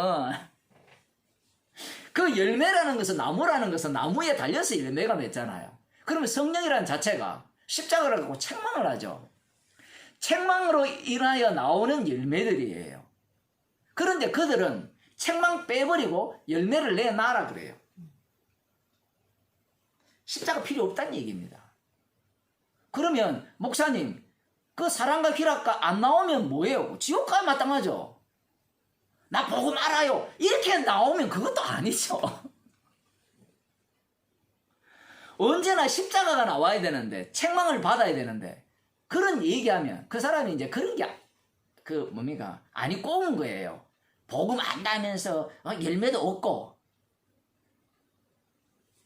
그 열매라는 것은, 나무라는 것은 나무에 달려서 열매가 맺잖아요. 그러면 성령이라는 자체가 십자가를 갖고 책망을 하죠. 책망으로 인하여 나오는 열매들이에요. 그런데 그들은 책망 빼버리고 열매를 내놔라 그래요. 십자가 필요 없다는 얘기입니다. 그러면 목사님, 그 사랑과 희락과 안 나오면 뭐예요? 지옥 가야 마땅하죠. 나 복음 알아요. 이렇게 나오면 그것도 아니죠. 언제나 십자가가 나와야 되는데, 책망을 받아야 되는데, 그런 얘기하면 그 사람이 이제 그런 게 안이 꼬운 거예요. 복음 안다면서 열매도 없고.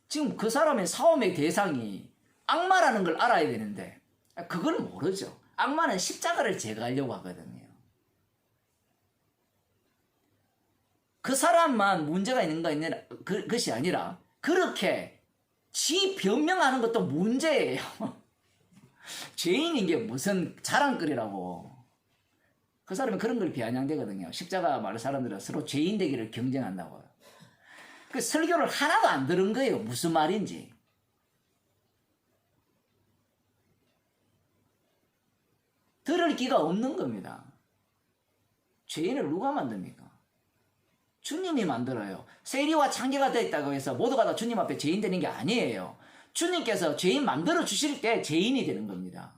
지금 그 사람의 사움의 대상이 악마라는 걸 알아야 되는데 그걸 모르죠. 악마는 십자가를 제거하려고 하거든요. 그 사람만 문제가 있는 것이 아니라 그렇게 지 변명하는 것도 문제예요. 죄인인 게 무슨 자랑거리라고. 그 사람은 그런 걸 비아냥대거든요. 십자가 말을 사람들은 서로 죄인 되기를 경쟁한다고요. 그 설교를 하나도 안 들은 거예요. 무슨 말인지. 들을 기가 없는 겁니다. 죄인을 누가 만듭니까? 주님이 만들어요. 세리와 창기가 되었다고 해서 모두가 다 주님 앞에 죄인 되는 게 아니에요. 주님께서 죄인 만들어 주실 때 죄인이 되는 겁니다.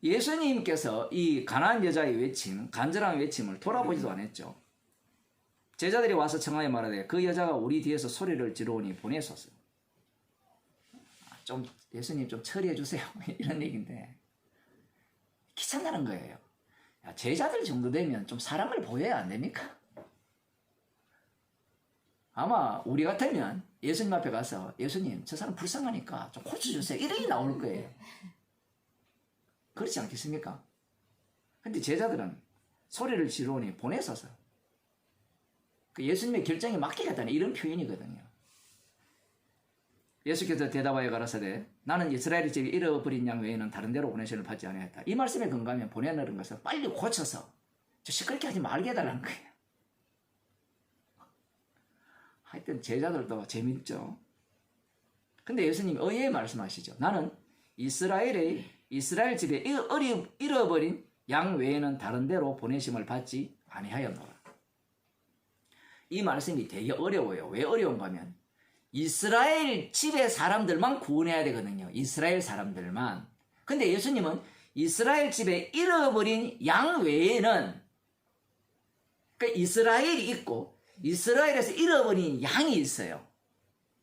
예수님께서 이 가난한 여자의 외침, 간절한 외침을 돌아보지도 않았죠. 제자들이 와서 청하여 말하되 그 여자가 우리 뒤에서 소리를 지르오니 보내소서. 좀 예수님 좀 처리해 주세요. 이런 얘기인데 귀찮다는 거예요. 야, 제자들 정도 되면 좀 사랑을 보여야 안 됩니까? 아마 우리 같으면 예수님 앞에 가서 예수님 저 사람 불쌍하니까 좀 고쳐주세요. 이렇게 나올 거예요. 그렇지 않겠습니까? 근데 제자들은 소리를 지르오니 보내소서. 그 예수님의 결정에 맡기겠다는 이런 표현이거든요. 예수께서 대답하여 가라사대 나는 이스라엘 집이 잃어버린 양 외에는 다른 데로 보내심을 받지 아니하였다. 이 말씀에 근거하면 보내는 것은 빨리 고쳐서 저 시끄럽게 하지 말게 해달라는 거예요. 하여튼 제자들도 재밌죠. 근데 예수님이 의외에 말씀하시죠. 나는 이스라엘 집에 잃어버린 양 외에는 다른 데로 보내심을 받지 아니하였노라. 이 말씀이 되게 어려워요. 왜 어려운가 하면 이스라엘 집의 사람들만 구원해야 되거든요. 이스라엘 사람들만. 근데 예수님은 이스라엘 집에 잃어버린 양 외에는, 그러니까 이스라엘이 있고 이스라엘에서 잃어버린 양이 있어요.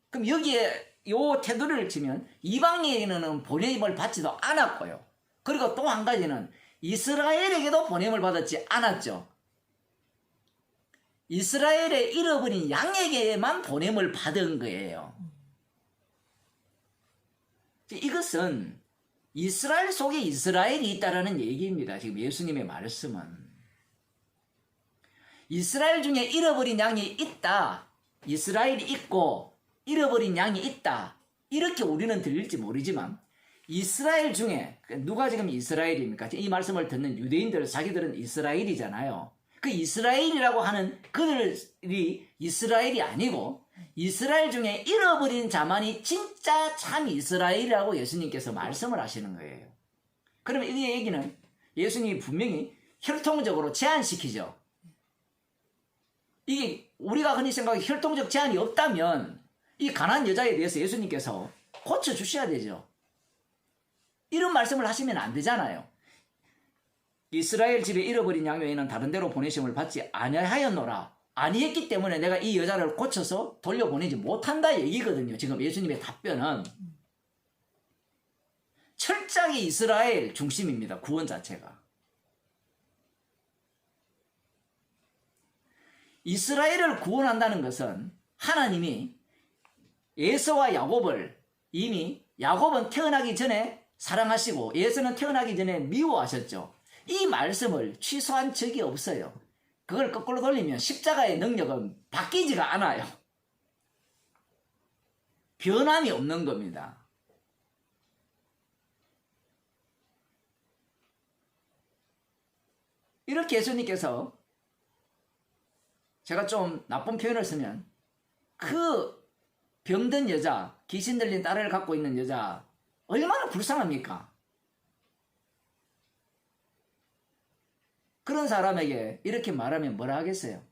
그럼 여기에 요 테두리를 치면 이방인에게는 보냄을 받지도 않았고요. 그리고 또 한 가지는 이스라엘에게도 보냄을 받았지 않았죠. 이스라엘에 잃어버린 양에게만 보냄을 받은 거예요. 이것은 이스라엘 속에 이스라엘이 있다라는 얘기입니다. 지금 예수님의 말씀은. 이스라엘 중에 잃어버린 양이 있다. 이스라엘이 있고 잃어버린 양이 있다. 이렇게 우리는 들릴지 모르지만 이스라엘 중에 누가 지금 이스라엘입니까? 이 말씀을 듣는 유대인들 자기들은 이스라엘이잖아요. 그 이스라엘이라고 하는 그들이 이스라엘이 아니고 이스라엘 중에 잃어버린 자만이 진짜 참 이스라엘이라고 예수님께서 말씀을 하시는 거예요. 그러면 이 얘기는 예수님이 분명히 혈통적으로 제한시키죠. 이게 우리가 흔히 생각하기 혈통적 제한이 없다면 이 가난한 여자에 대해서 예수님께서 고쳐주셔야 되죠. 이런 말씀을 하시면 안 되잖아요. 이스라엘 집에 잃어버린 양 외에는 다른 데로 보내심을 받지 아니하였노라. 아니했기 때문에 내가 이 여자를 고쳐서 돌려보내지 못한다 얘기거든요. 지금 예수님의 답변은 철저하게 이스라엘 중심입니다. 구원 자체가. 이스라엘을 구원한다는 것은 하나님이 에서와 야곱을 이미 야곱은 태어나기 전에 사랑하시고 에서는 태어나기 전에 미워하셨죠. 이 말씀을 취소한 적이 없어요. 그걸 거꾸로 돌리면 십자가의 능력은 바뀌지가 않아요. 변함이 없는 겁니다. 이렇게 예수님께서 제가 좀 나쁜 표현을 쓰면 그 병든 여자, 귀신 들린 딸을 갖고 있는 여자 얼마나 불쌍합니까? 그런 사람에게 이렇게 말하면 뭐라 하겠어요?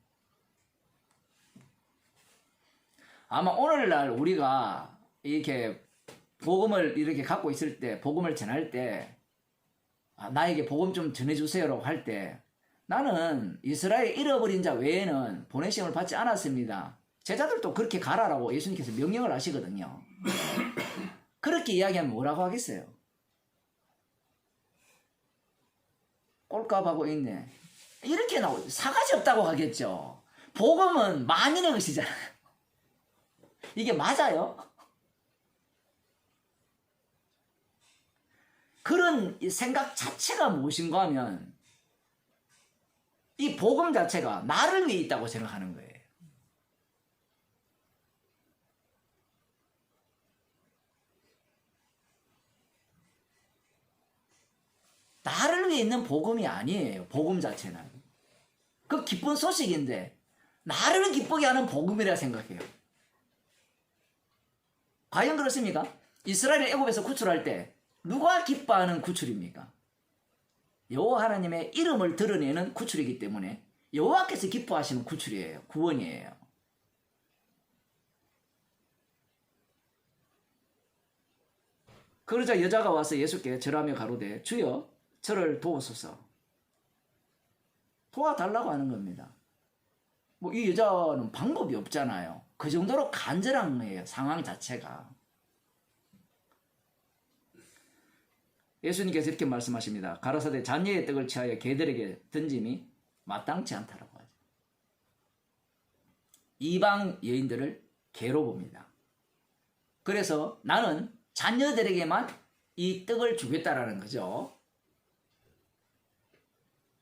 아마 오늘날 우리가 이렇게 복음을 이렇게 갖고 있을 때, 복음을 전할 때, 나에게 복음 좀 전해주세요라고 할 때, 나는 이스라엘 잃어버린 자 외에는 보내심을 받지 않았습니다. 제자들도 그렇게 가라라고 예수님께서 명령을 하시거든요. 그렇게 이야기하면 뭐라고 하겠어요? 꼴값하고 있네. 이렇게 나오죠. 사가지 없다고 하겠죠. 복음은 만인의 것이잖아요. 이게 맞아요? 그런 생각 자체가 무엇인가 하면 이 복음 자체가 나를 위해 있다고 생각하는 거예요. 나를 위해 있는 복음이 아니에요. 복음 자체는. 그 기쁜 소식인데 나를 기쁘게 하는 복음이라 생각해요. 과연 그렇습니까? 이스라엘을 애굽에서 구출할 때 누가 기뻐하는 구출입니까? 여호와 하나님의 이름을 드러내는 구출이기 때문에 여호와께서 기뻐하시는 구출이에요. 구원이에요. 그러자 여자가 와서 예수께 절하며 가로되 주여 저를 도우소서. 도와달라고 하는 겁니다. 뭐 이 여자는 방법이 없잖아요. 그 정도로 간절한 거예요. 상황 자체가. 예수님께서 이렇게 말씀하십니다. 가라사대 잔여의 떡을 취하여 개들에게 던짐이 마땅치 않다라고 하죠. 이방 여인들을 개로 봅니다. 그래서 나는 자녀들에게만 이 떡을 주겠다라는 거죠.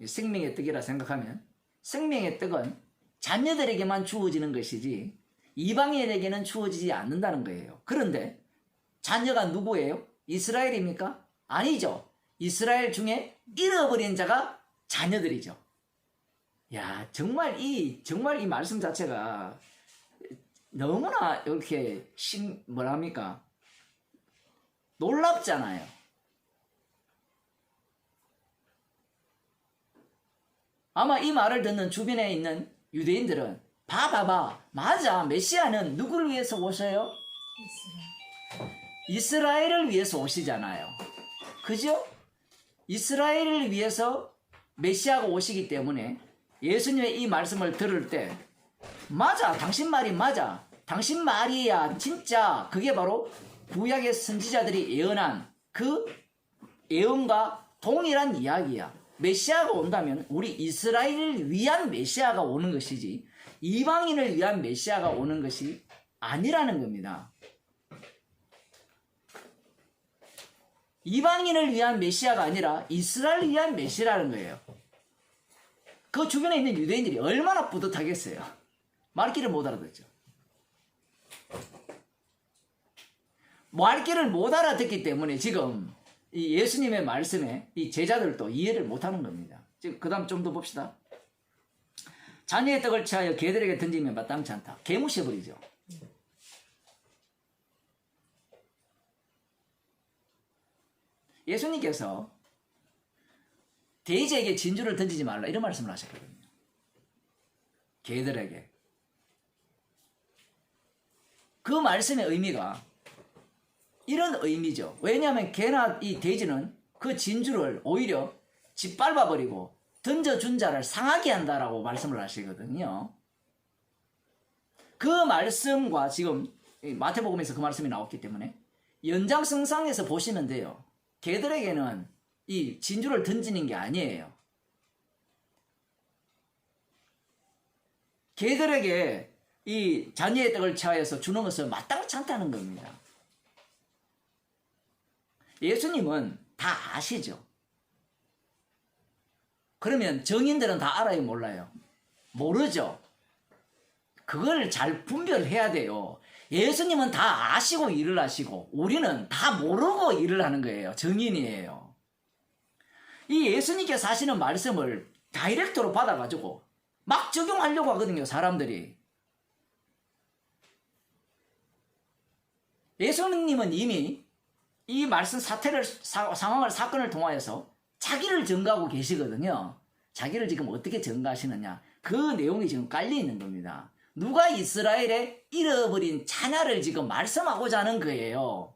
생명의 떡이라 생각하면 생명의 떡은 자녀들에게만 주어지는 것이지 이방인에게는 주어지지 않는다는 거예요. 그런데 자녀가 누구예요? 이스라엘입니까? 아니죠. 이스라엘 중에 잃어버린 자가 자녀들이죠. 야, 정말 이 말씀 자체가 너무나 이렇게 뭐랍니까? 놀랍잖아요. 아마 이 말을 듣는 주변에 있는 유대인들은 봐봐봐, 맞아, 메시아는 누구를 위해서 오셔요? 이스라엘을 위해서 오시잖아요. 그죠? 이스라엘을 위해서 메시아가 오시기 때문에 예수님의 이 말씀을 들을 때 맞아, 당신 말이 맞아, 당신 말이야 진짜, 그게 바로 구약의 선지자들이 예언한 그 예언과 동일한 이야기야. 메시아가 온다면 우리 이스라엘을 위한 메시아가 오는 것이지 이방인을 위한 메시아가 오는 것이 아니라는 겁니다. 이방인을 위한 메시아가 아니라 이스라엘을 위한 메시아라는 거예요. 그 주변에 있는 유대인들이 얼마나 뿌듯하겠어요. 말귀를 못 알아듣죠. 말귀를 못 알아듣기 때문에 지금 이 예수님의 말씀에 이 제자들도 이해를 못하는 겁니다. 지금 그 다음 좀 더 봅시다. 자녀의 떡을 취하여 개들에게 던지면 마땅치 않다. 개무시해버리죠. 예수님께서 돼지에게 진주를 던지지 말라 이런 말씀을 하셨거든요. 개들에게. 그 말씀의 의미가 이런 의미죠. 왜냐하면 개나 이 돼지는 그 진주를 오히려 짓밟아버리고 던져준 자를 상하게 한다라고 말씀을 하시거든요. 그 말씀과 지금 마태복음에서 그 말씀이 나왔기 때문에 연장선상에서 보시면 돼요. 개들에게는 이 진주를 던지는 게 아니에요. 개들에게 이 자녀의 떡을 취하여서 주는 것은 마땅치 않다는 겁니다. 예수님은 다 아시죠? 그러면 정인들은 다 알아요, 몰라요? 모르죠? 그걸 잘 분별해야 돼요. 예수님은 다 아시고 일을 하시고 우리는 다 모르고 일을 하는 거예요. 정인이에요. 이 예수님께서 하시는 말씀을 다이렉트로 받아가지고 막 적용하려고 하거든요, 사람들이. 예수님은 이미 이 말씀 상황을, 사건을 통하여서 자기를 증거하고 계시거든요. 자기를 지금 어떻게 증거하시느냐. 그 내용이 지금 깔려 있는 겁니다. 누가 이스라엘의 잃어버린 자녀를 지금 말씀하고자 하는 거예요.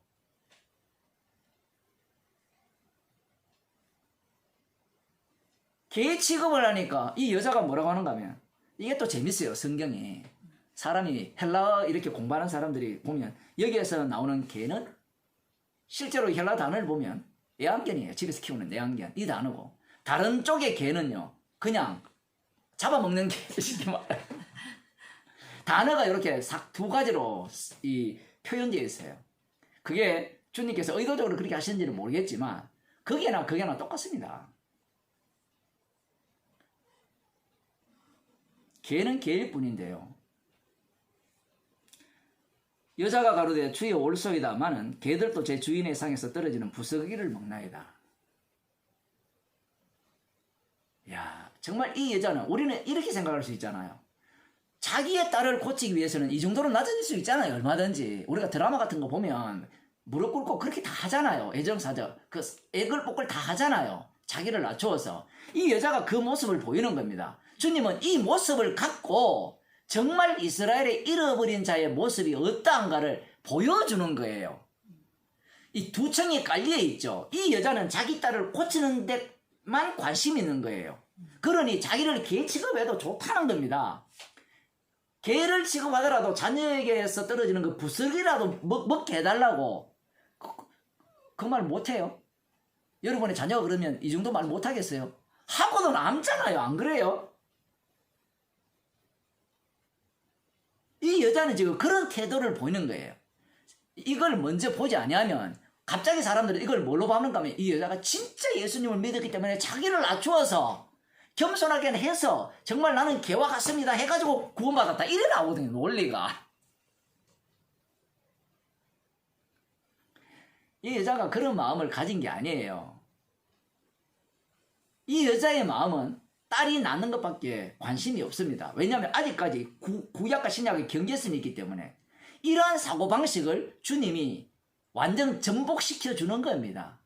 개 취급을 하니까 이 여자가 뭐라고 하는가 하면 이게 또 재밌어요, 성경이. 사람이 헬라어 이렇게 공부하는 사람들이 보면 여기에서 나오는 개는 실제로 헬라 단어를 보면 애완견이에요. 집에서 키우는 애완견. 이 단어고. 다른 쪽의 개는요, 그냥 잡아먹는 개. 단어가 이렇게 두 가지로 이 표현되어 있어요. 그게 주님께서 의도적으로 그렇게 하시는지는 모르겠지만, 그게나 똑같습니다. 개는 개일 뿐인데요. 여자가 가로되 주여 올소이다마는 개들도 제 주인의 상에서 떨어지는 부스러기를 먹나이다. 야, 정말 이 여자는, 우리는 이렇게 생각할 수 있잖아요. 자기의 딸을 고치기 위해서는 이 정도로 낮아질 수 있잖아요. 얼마든지. 우리가 드라마 같은 거 보면 무릎 꿇고 그렇게 다 하잖아요. 애정사정, 그 애걸복걸 다 하잖아요. 자기를 낮추어서. 이 여자가 그 모습을 보이는 겁니다. 주님은 이 모습을 갖고 정말 이스라엘의 잃어버린 자의 모습이 어떠한가를 보여주는 거예요. 이 두 층이 깔려 있죠. 이 여자는 자기 딸을 고치는 데만 관심이 있는 거예요. 그러니 자기를 개 취급해도 좋다는 겁니다. 개를 취급하더라도 자녀에게서 떨어지는 그 부스러기라도 먹게 해달라고 그 말 못해요. 여러분의 자녀가 그러면 이 정도 말 못하겠어요? 하고도 남잖아요. 안 그래요? 이 여자는 지금 그런 태도를 보이는 거예요. 이걸 먼저 보지 아니하면 갑자기 사람들은 이걸 뭘로 보는가 하면 이 여자가 진짜 예수님을 믿었기 때문에 자기를 낮추어서 겸손하게 해서 정말 나는 개와 같습니다 해가지고 구원받았다 이래 나오거든요. 논리가. 이 여자가 그런 마음을 가진 게 아니에요. 이 여자의 마음은 딸이 낳는 것밖에 관심이 없습니다. 왜냐하면 아직까지 구약과 신약의 경계선이 있기 때문에 이러한 사고방식을 주님이 완전 전복시켜 주는 겁니다.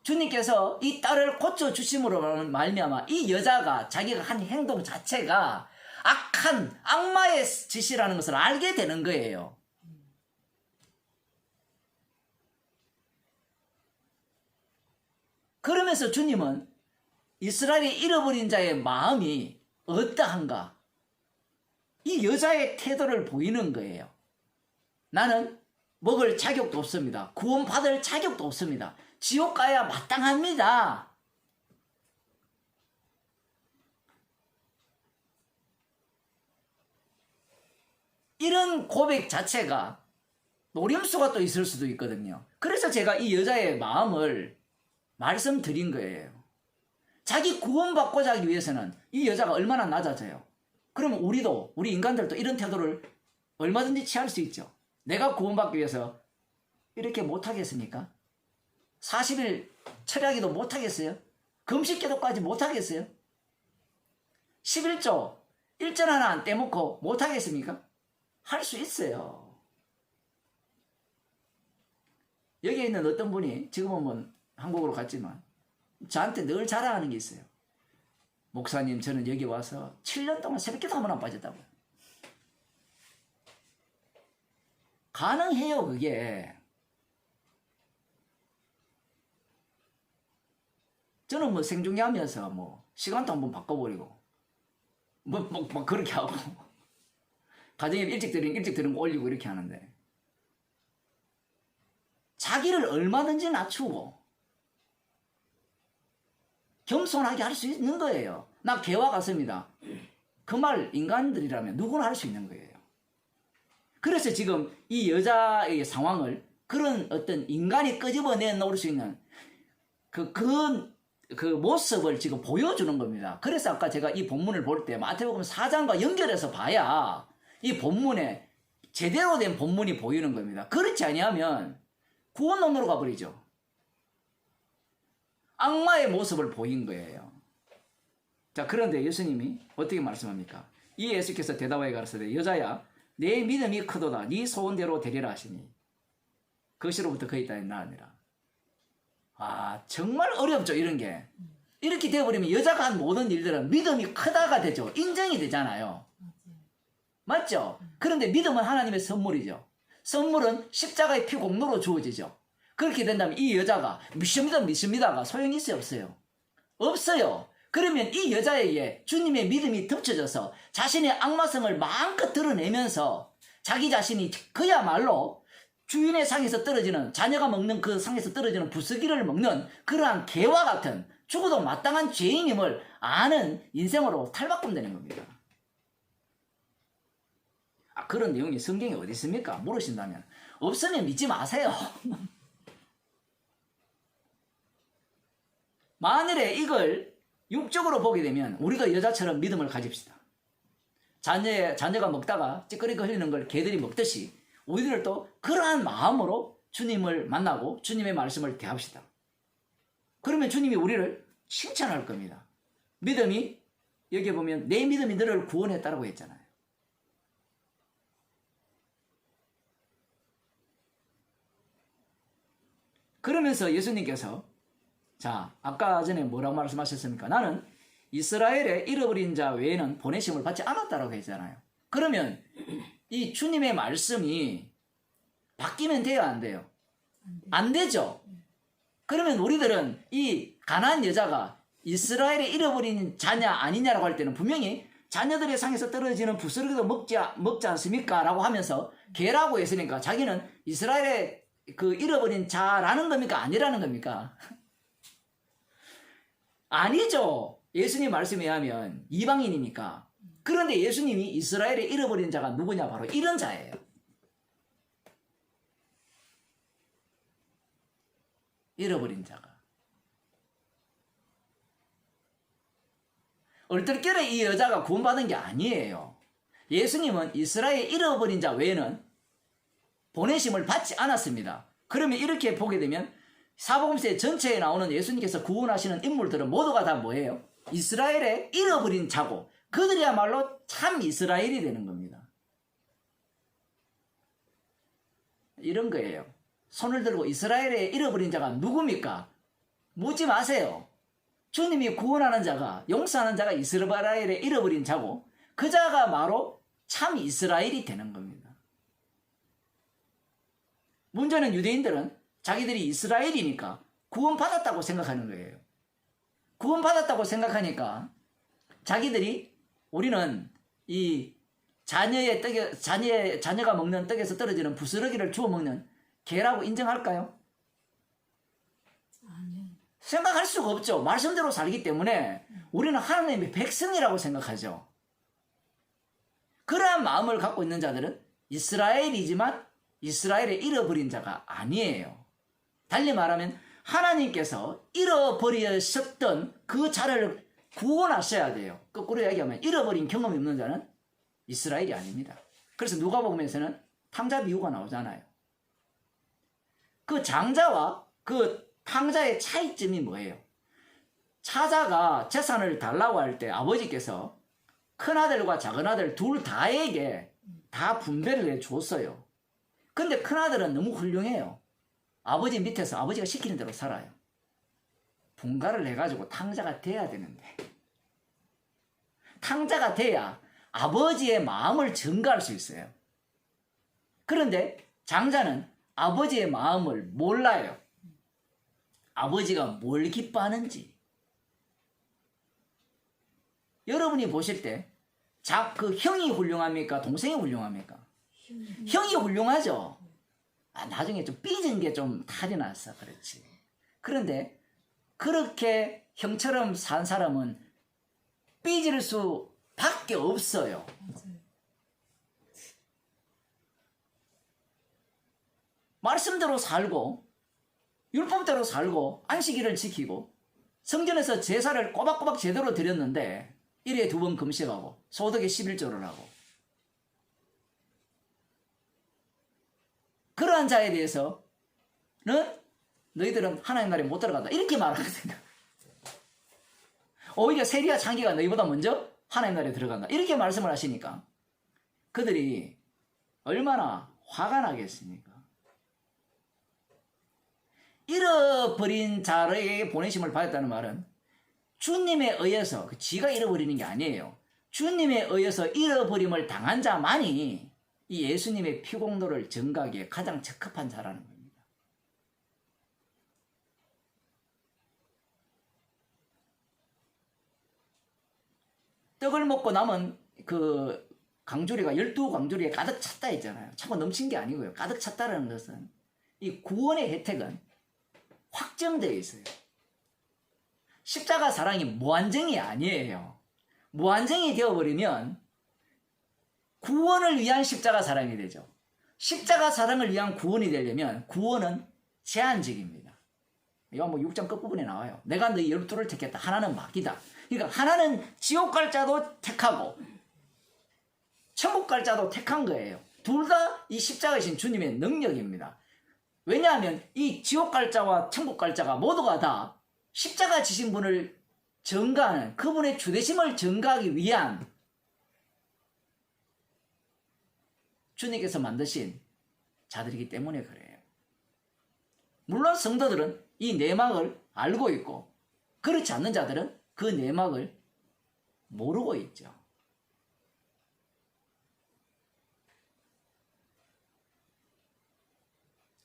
주님께서 이 딸을 고쳐주심으로 말미암아 이 여자가 자기가 한 행동 자체가 악한 악마의 짓이라는 것을 알게 되는 거예요. 그러면서 주님은 이스라엘의 잃어버린 자의 마음이 어떠한가? 이 여자의 태도를 보이는 거예요. 나는 먹을 자격도 없습니다. 구원받을 자격도 없습니다. 지옥 가야 마땅합니다. 이런 고백 자체가 노림수가 또 있을 수도 있거든요. 그래서 제가 이 여자의 마음을 말씀드린 거예요. 자기 구원받고자 하기 위해서는 이 여자가 얼마나 낮아져요. 그러면 우리 인간들도 이런 태도를 얼마든지 취할 수 있죠. 내가 구원받기 위해서 이렇게 못하겠습니까? 40일 철야기도 못하겠어요? 금식기도까지 못하겠어요? 11조 1절 하나 안 떼먹고 못하겠습니까? 할 수 있어요. 여기에 있는 어떤 분이 지금은 뭐 한국으로 갔지만 저한테 늘 자랑하는 게 있어요. 목사님, 저는 여기 와서 7년 동안 새벽기도 한 번 안 빠졌다고요. 가능해요, 그게. 저는 뭐 생중계하면서 뭐 시간도 한번 바꿔버리고 뭐 그렇게 하고 가정에 일찍 들은 거 올리고 이렇게 하는데 자기를 얼마든지 낮추고 겸손하게 할 수 있는 거예요. 나 개와 같습니다. 그 말 인간들이라면 누구나 할 수 있는 거예요. 그래서 지금 이 여자의 상황을 그런 어떤 인간이 끄집어내 놓을 수 있는 그 모습을 지금 보여주는 겁니다. 그래서 아까 제가 이 본문을 볼 때 마태복음 4장과 연결해서 봐야 이 본문에 제대로 된 본문이 보이는 겁니다. 그렇지 아니하면 구원론으로 가버리죠. 악마의 모습을 보인 거예요. 자, 그런데 예수님이 어떻게 말씀합니까? 이 예수께서 대답하여 가라사대 여자야 내 믿음이 크도다 네 소원대로 되리라 하시니 그것으로부터 그의 딸이 나으니라. 아, 정말 어렵죠, 이런 게. 이렇게 되어버리면 여자가 한 모든 일들은 믿음이 크다가 되죠. 인정이 되잖아요. 맞죠? 그런데 믿음은 하나님의 선물이죠. 선물은 십자가의 피 공로로 주어지죠. 그렇게 된다면 이 여자가 믿습니다가 소용이 있어요, 없어요? 없어요. 그러면 이 여자에게 주님의 믿음이 덮쳐져서 자신의 악마성을 마음껏 드러내면서 자기 자신이 그야말로 주인의 상에서 떨어지는 자녀가 먹는 그 상에서 떨어지는 부스기를 먹는 그러한 개와 같은 죽어도 마땅한 죄인임을 아는 인생으로 탈바꿈되는 겁니다. 아, 그런 내용이 성경에 어디 있습니까? 물으신다면 없으면 믿지 마세요. 만일에 이걸 육적으로 보게 되면 우리도 여자처럼 믿음을 가집시다. 자녀가 먹다가 찌꺼리가 흘리는 걸 개들이 먹듯이 우리들도 그러한 마음으로 주님을 만나고 주님의 말씀을 대합시다. 그러면 주님이 우리를 칭찬할 겁니다. 믿음이 여기 보면 내 믿음이 너를 구원했다라고 했잖아요. 그러면서 예수님께서 자, 아까 전에 뭐라고 말씀하셨습니까? 나는 이스라엘의 잃어버린 자 외에는 보내심을 받지 않았다라고 했잖아요. 그러면 이 주님의 말씀이 바뀌면 돼요, 안 돼요? 안 되죠. 그러면 우리들은 이 가나안 여자가 이스라엘의 잃어버린 자냐 아니냐라고 할 때는 분명히 자녀들의 상에서 떨어지는 부스러기도 먹지 않습니까? 라고 하면서 개라고 했으니까 자기는 이스라엘의 그 잃어버린 자라는 겁니까? 아니라는 겁니까? 아니죠. 예수님 말씀에 하면 이방인이니까. 그런데 예수님이 이스라엘의 잃어버린 자가 누구냐? 바로 이런 자예요. 잃어버린 자가. 얼떨결에 이 여자가 구원받은 게 아니에요. 예수님은 이스라엘 잃어버린 자 외에는 보내심을 받지 않았습니다. 그러면 이렇게 보게 되면 사복음서 전체에 나오는 예수님께서 구원하시는 인물들은 모두가 다 뭐예요? 이스라엘의 잃어버린 자고 그들이야말로 참 이스라엘이 되는 겁니다. 이런 거예요. 손을 들고 이스라엘의 잃어버린 자가 누굽니까? 묻지 마세요. 주님이 구원하는 자가, 용서하는 자가 이스라엘의 잃어버린 자고 그 자가 바로 참 이스라엘이 되는 겁니다. 문제는 유대인들은 자기들이 이스라엘이니까 구원받았다고 생각하는 거예요. 구원받았다고 생각하니까 자기들이 우리는 이 자녀가 먹는 떡에서 떨어지는 부스러기를 주워 먹는 개라고 인정할까요? 아니요. 생각할 수가 없죠. 말씀대로 살기 때문에 우리는 하나님의 백성이라고 생각하죠. 그러한 마음을 갖고 있는 자들은 이스라엘이지만 이스라엘의 잃어버린 자가 아니에요. 달리 말하면 하나님께서 잃어버리셨던 그 자를 구원하셔야 돼요. 거꾸로 얘기하면 잃어버린 경험이 없는 자는 이스라엘이 아닙니다. 그래서 누가복음에서는 탕자 비유가 나오잖아요. 그 장자와 그 탕자의 차이점이 뭐예요? 차자가 재산을 달라고 할 때 아버지께서 큰아들과 작은아들 둘 다에게 다 분배를 해줬어요. 근데 큰아들은 너무 훌륭해요. 아버지 밑에서 아버지가 시키는 대로 살아요. 분가를 해가지고 탕자가 돼야 되는데 탕자가 돼야 아버지의 마음을 전가할 수 있어요. 그런데 장자는 아버지의 마음을 몰라요. 아버지가 뭘 기뻐하는지. 여러분이 보실 때 그 형이 훌륭합니까? 동생이 훌륭합니까? 형이 훌륭하죠. 나중에 좀 삐진 게 좀 탈이 났어. 그렇지. 그런데 그렇게 형처럼 산 사람은 삐질 수밖에 없어요. 맞아요. 말씀대로 살고 율법대로 살고 안식일을 지키고 성전에서 제사를 꼬박꼬박 제대로 드렸는데 1회에 2번 금식하고 소득에 11조를 하고 그러한 자에 대해서는 너희들은 하나님 나라에 못 들어간다 이렇게 말하거든요. 오히려 세리와 창기가 너희보다 먼저 하나님 나라에 들어간다 이렇게 말씀을 하시니까 그들이 얼마나 화가 나겠습니까? 잃어버린 자에게 보내심을 받았다는 말은 주님에 의해서 지가 잃어버리는 게 아니에요. 주님에 의해서 잃어버림을 당한 자만이 이 예수님의 피공로를 전가하기에 가장 적합한 자라는 겁니다. 떡을 먹고 남은 그 강주리가 12강주리에 가득 찼다 했잖아요. 차고 넘친 게 아니고요. 가득 찼다는 것은 이 구원의 혜택은 확정되어 있어요. 십자가 사랑이 무한정이 아니에요. 무한정이 되어버리면 구원을 위한 십자가 사랑이 되죠. 십자가 사랑을 위한 구원이 되려면 구원은 제한적입니다. 이거 뭐 6장 끝부분에 나와요. 내가 너희 12를 택했다. 하나는 마귀다. 그러니까 하나는 지옥 갈 자도 택하고 천국 갈 자도 택한 거예요. 둘 다 이 십자가이신 주님의 능력입니다. 왜냐하면 이 지옥 갈 자와 천국 갈 자가 모두가 다 십자가 지신 분을 전가하는 그분의 주되심을 전가하기 위한 주님께서 만드신 자들이기 때문에 그래요. 물론 성도들은 이 내막을 알고 있고 그렇지 않는 자들은 그 내막을 모르고 있죠.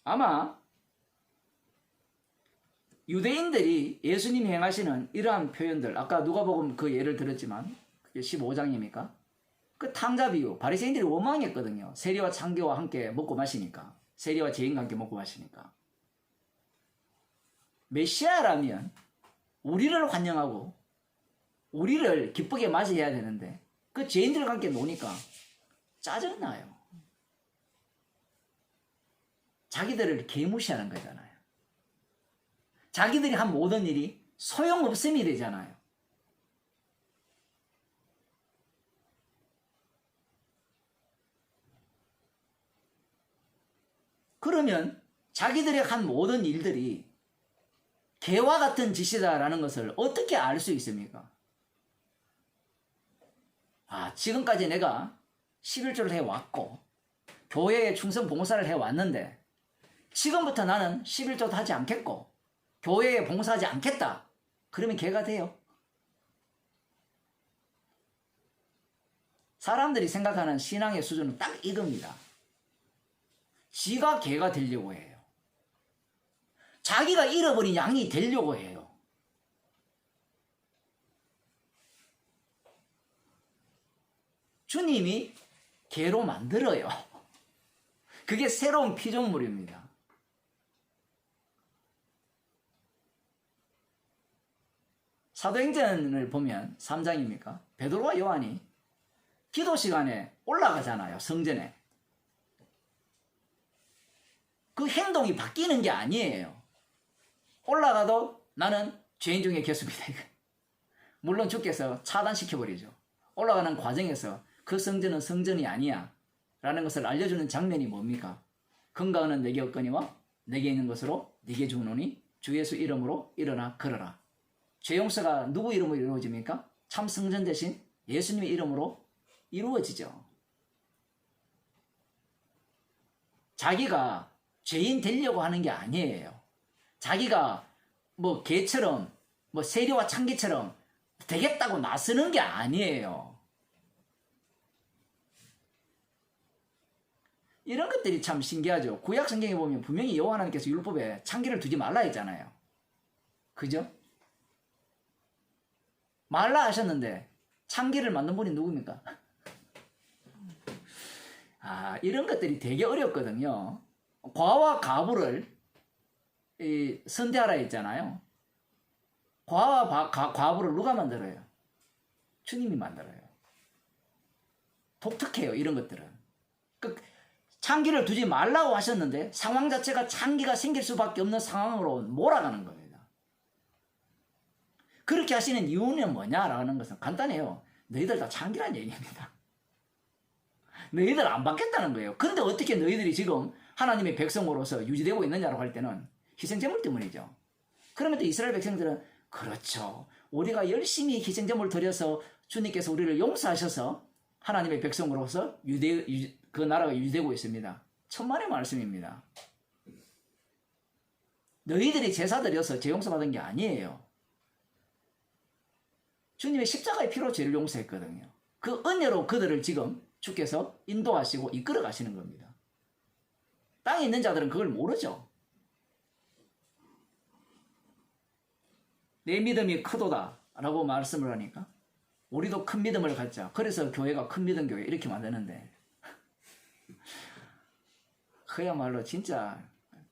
아마 유대인들이 예수님이 행하시는 이러한 표현들 아까 누가복음 그 예를 들었지만 그게 15장입니까? 그 탕자 비유 바리새인들이 원망했거든요. 세리와 창교와 함께 먹고 마시니까 세리와 죄인과 함께 먹고 마시니까 메시아라면 우리를 환영하고 우리를 기쁘게 맞이해야 되는데 그 죄인들과 함께 노니까 짜증나요. 자기들을 개무시하는 거잖아요. 자기들이 한 모든 일이 소용없음이 되잖아요. 그러면 자기들의 한 모든 일들이 개와 같은 짓이다라는 것을 어떻게 알 수 있습니까? 아, 지금까지 내가 11조를 해왔고 교회에 충성 봉사를 해왔는데 지금부터 나는 11조도 하지 않겠고 교회에 봉사하지 않겠다. 그러면 개가 돼요. 사람들이 생각하는 신앙의 수준은 딱 이겁니다. 지가 개가 되려고 해요. 자기가 잃어버린 양이 되려고 해요. 주님이 개로 만들어요. 그게 새로운 피조물입니다. 사도행전을 보면 3장입니까? 베드로와 요한이 기도 시간에 올라가잖아요. 성전에. 그 행동이 바뀌는 게 아니에요. 올라가도 나는 죄인 중에 개수입니다. 물론 주께서 차단시켜버리죠. 올라가는 과정에서 그 성전은 성전이 아니야 라는 것을 알려주는 장면이 뭡니까? 건강은 내게 없거니와 내게 있는 것으로 네게 주노니 주 예수 이름으로 일어나 걸어라. 죄 용서가 누구 이름으로 이루어집니까? 참 성전 대신 예수님의 이름으로 이루어지죠. 자기가 죄인 되려고 하는 게 아니에요. 자기가 뭐 개처럼 뭐 세리와 창기처럼 되겠다고 나서는 게 아니에요. 이런 것들이 참 신기하죠. 구약 성경에 보면 분명히 여호와 하나님께서 율법에 창기를 두지 말라 했잖아요. 그죠? 말라 하셨는데 창기를 만든 분이 누굽니까? 아, 이런 것들이 되게 어렵거든요. 과와 가부를 선대하라 했잖아요. 과와 과부를 누가 만들어요? 주님이 만들어요. 독특해요, 이런 것들은. 창기를 두지 말라고 하셨는데 상황 자체가 창기가 생길 수밖에 없는 상황으로 몰아가는 겁니다. 그렇게 하시는 이유는 뭐냐라는 것은 간단해요. 너희들 다 창기란 얘기입니다. 너희들 안 받겠다는 거예요. 그런데 어떻게 너희들이 지금 하나님의 백성으로서 유지되고 있느냐고 할 때는 희생제물 때문이죠. 그러면 또 이스라엘 백성들은 그렇죠. 우리가 열심히 희생제물 드려서 주님께서 우리를 용서하셔서 하나님의 백성으로서 그 나라가 유지되고 있습니다. 천만의 말씀입니다. 너희들이 제사 드려서 죄 용서받은 게 아니에요. 주님의 십자가의 피로 죄를 용서했거든요. 그 은혜로 그들을 지금 주께서 인도하시고 이끌어 가시는 겁니다. 땅에 있는 자들은 그걸 모르죠. 내 믿음이 크도다 라고 말씀을 하니까 우리도 큰 믿음을 갖자. 그래서 교회가 큰 믿음 교회 이렇게 만드는데 그야말로 진짜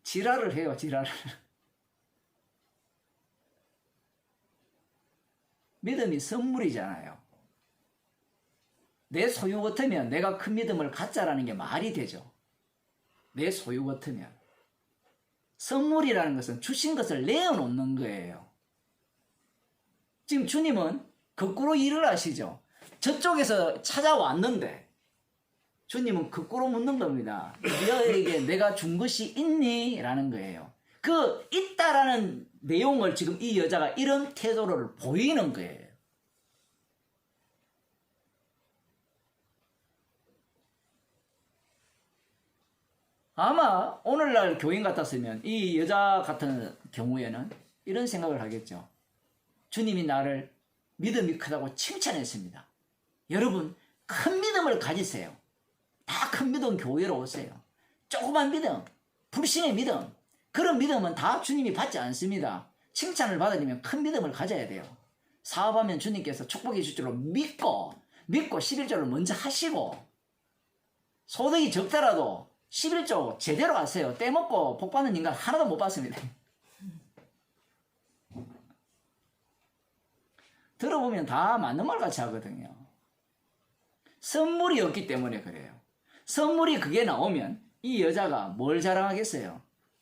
지랄을 해요. 지랄을. 믿음이 선물이잖아요. 내 소유 같으면 내가 큰 믿음을 갖자라는 게 말이 되죠. 내 소유 같으면. 선물이라는 것은 주신 것을 내어놓는 거예요. 지금 주님은 거꾸로 일을 하시죠. 저쪽에서 찾아왔는데 주님은 거꾸로 묻는 겁니다. 너에게 내가 준 것이 있니? 라는 거예요. 그 있다라는 내용을 지금 이 여자가 이런 태도를 보이는 거예요. 아마 오늘날 교인 같았으면 이 여자 같은 경우에는 이런 생각을 하겠죠. 주님이 나를 믿음이 크다고 칭찬했습니다. 여러분 큰 믿음을 가지세요. 다 큰 믿음 교회로 오세요. 조그만 믿음, 불신의 믿음, 그런 믿음은 다 주님이 받지 않습니다. 칭찬을 받으려면 큰 믿음을 가져야 돼요. 사업하면 주님께서 축복해 줄 줄로 믿고 11조를 먼저 하시고 소득이 적더라도 11조 제대로 하세요. 떼먹고 복받는 인간 하나도 못 봤습니다. 들어보면 다 맞는 말 같이 하거든요. 선물이 없기 때문에 그래요. 선물이 그게 나오면 이 여자가 뭘 자랑하겠어요?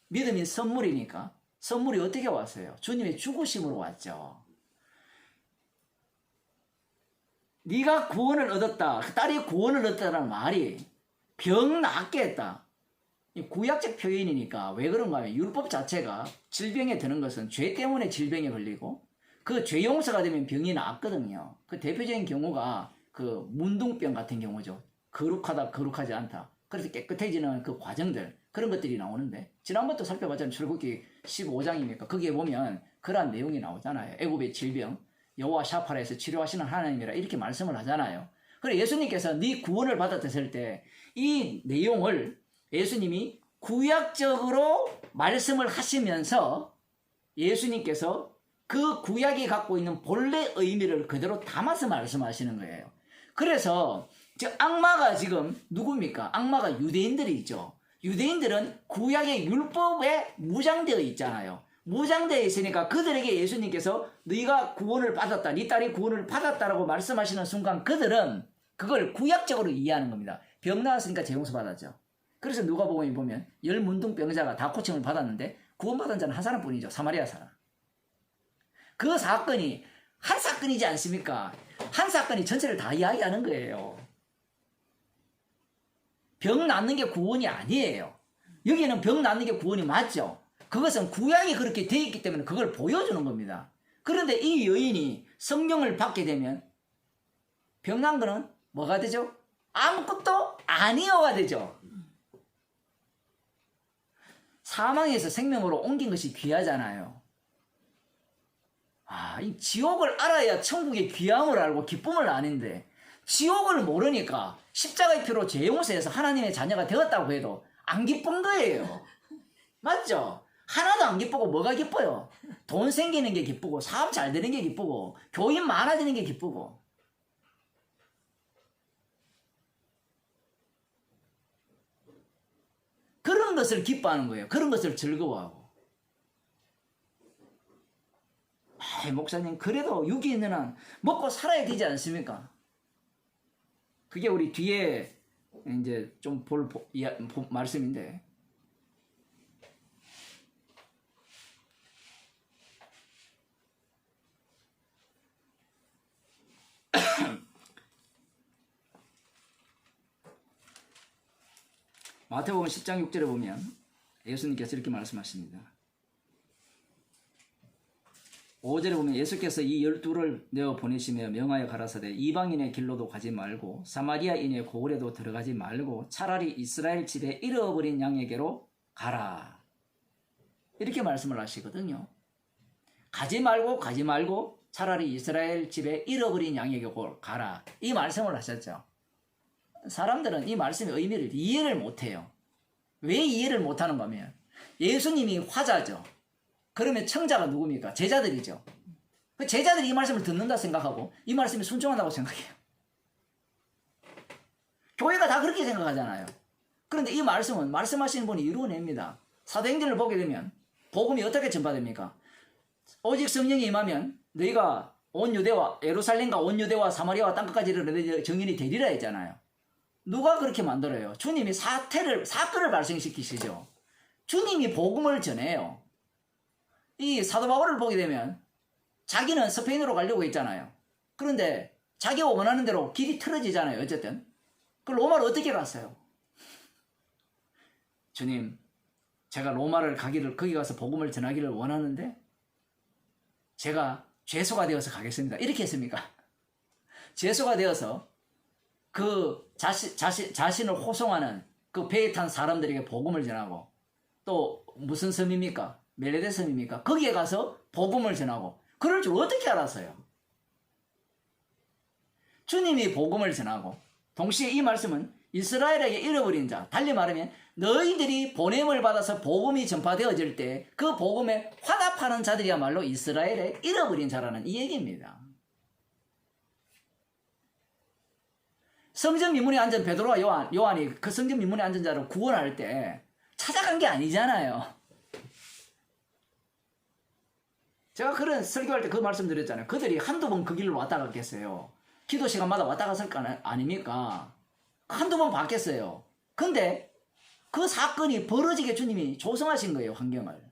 믿음이 선물이니까. 선물이 어떻게 왔어요? 주님의 죽으심으로 왔죠. 네가 구원을 얻었다. 딸이 구원을 얻었다는 말이 병 낫게 했다. 구약적 표현이니까 왜 그런가 하면 율법 자체가 질병에 드는 것은 죄 때문에 질병에 걸리고 그 죄 용서가 되면 병이 낫거든요. 그 대표적인 경우가 그 문둥병 같은 경우죠. 거룩하다, 거룩하지 않다. 그래서 깨끗해지는 그 과정들, 그런 것들이 나오는데, 지난번도 살펴봤잖아요. 출애굽기 15장이니까 거기에 보면 그러한 내용이 나오잖아요. 애굽의 질병, 여호와 샤파라에서 치료하시는 하나님이라 이렇게 말씀을 하잖아요. 그래 예수님께서 네 구원을 받았을 때 이 내용을 예수님이 구약적으로 말씀을 하시면서 예수님께서 그 구약이 갖고 있는 본래 의미를 그대로 담아서 말씀하시는 거예요. 그래서 악마가 지금 누굽니까? 악마가 유대인들이 있죠. 유대인들은 구약의 율법에 무장되어 있잖아요. 무장되어 있으니까 그들에게 예수님께서 네가 구원을 받았다, 네 딸이 구원을 받았다라고 말씀하시는 순간 그들은 그걸 구약적으로 이해하는 겁니다. 병 나았으니까 재용서 받았죠. 그래서 누가복음에 보면 10문둥병자가 다 고침을 받았는데 구원받은 자는 한 사람뿐이죠. 사마리아 사람. 그 사건이 한 사건이지 않습니까? 한 사건이 전체를 다 이야기하는 거예요. 병 낫는 게 구원이 아니에요. 여기는 병 낫는 게 구원이 맞죠. 그것은 구약이 그렇게 되어 있기 때문에 그걸 보여주는 겁니다. 그런데 이 여인이 성령을 받게 되면 병 난 거는 뭐가 되죠? 아무것도 아니어야 되죠. 사망에서 생명으로 옮긴 것이 귀하잖아요. 이 지옥을 알아야 천국의 귀함을 알고 기쁨을 아는데 지옥을 모르니까 십자가의 피로 죄 용서해서 하나님의 자녀가 되었다고 해도 안 기쁜 거예요. 맞죠? 하나도 안 기쁘고 뭐가 기뻐요? 돈 생기는 게 기쁘고 사업 잘 되는 게 기쁘고 교인 많아지는 게 기쁘고. 그런 것을 기뻐하는 거예요. 그런 것을 즐거워하고. 목사님 그래도 육이 있는 한 먹고 살아야 되지 않습니까? 그게 우리 뒤에 이제 좀 볼 말씀인데 마태복음 10장 6절에 보면 예수님께서 이렇게 말씀하십니다. 5절에 보면 예수께서 이 12를 내어 보내시며 명하여 가라사대 이방인의 길로도 가지 말고 사마리아인의 고을에도 들어가지 말고 차라리 이스라엘 집에 잃어버린 양에게로 가라. 이렇게 말씀을 하시거든요. 가지 말고 차라리 이스라엘 집에 잃어버린 양에게로 가라. 이 말씀을 하셨죠. 사람들은 이 말씀의 의미를 이해를 못해요. 왜 이해를 못하는가 하면 예수님이 화자죠. 그러면 청자가 누굽니까? 제자들이죠. 그 제자들이 이 말씀을 듣는다 생각하고 이 말씀이 순종한다고 생각해요. 교회가 다 그렇게 생각하잖아요. 그런데 이 말씀은 말씀하시는 분이 이루어냅니다. 사도행전을 보게 되면 복음이 어떻게 전파됩니까? 오직 성령이 임하면 너희가 온 유대와 예루살렘과 온 유대와 사마리아와 땅끝까지 이르러 정인이 되리라 했잖아요. 누가 그렇게 만들어요? 주님이 사건을 발생시키시죠. 주님이 복음을 전해요. 이 사도 바울을 보게 되면 자기는 스페인으로 가려고 했잖아요. 그런데 자기가 원하는 대로 길이 틀어지잖아요. 어쨌든 그 로마로 어떻게 갔어요? 주님, 제가 로마를 가기를 거기 가서 복음을 전하기를 원하는데 제가 죄수가 되어서 가겠습니다. 이렇게 했습니까? 죄수가 되어서 그 자신을 호송하는 그 배에 탄 사람들에게 복음을 전하고 또 무슨 섬입니까? 멜레데 섬입니까? 거기에 가서 복음을 전하고 그럴 줄 어떻게 알았어요? 주님이 복음을 전하고 동시에 이 말씀은 이스라엘에게 잃어버린 자, 달리 말하면 너희들이 보냄을 받아서 복음이 전파되어질 때 그 복음에 화답하는 자들이야말로 이스라엘에 잃어버린 자라는 이 얘기입니다. 성전 민문에 앉은 베드로와 요한이 그 성전 민문에 앉은 자를 구원할 때 찾아간 게 아니잖아요. 제가 그런 설교할 때 그 말씀 드렸잖아요. 그들이 한두 번 그 길로 왔다 갔겠어요. 기도 시간마다 왔다 갔을 거 아닙니까? 한두 번 봤겠어요. 근데 그 사건이 벌어지게 주님이 조성하신 거예요. 환경을.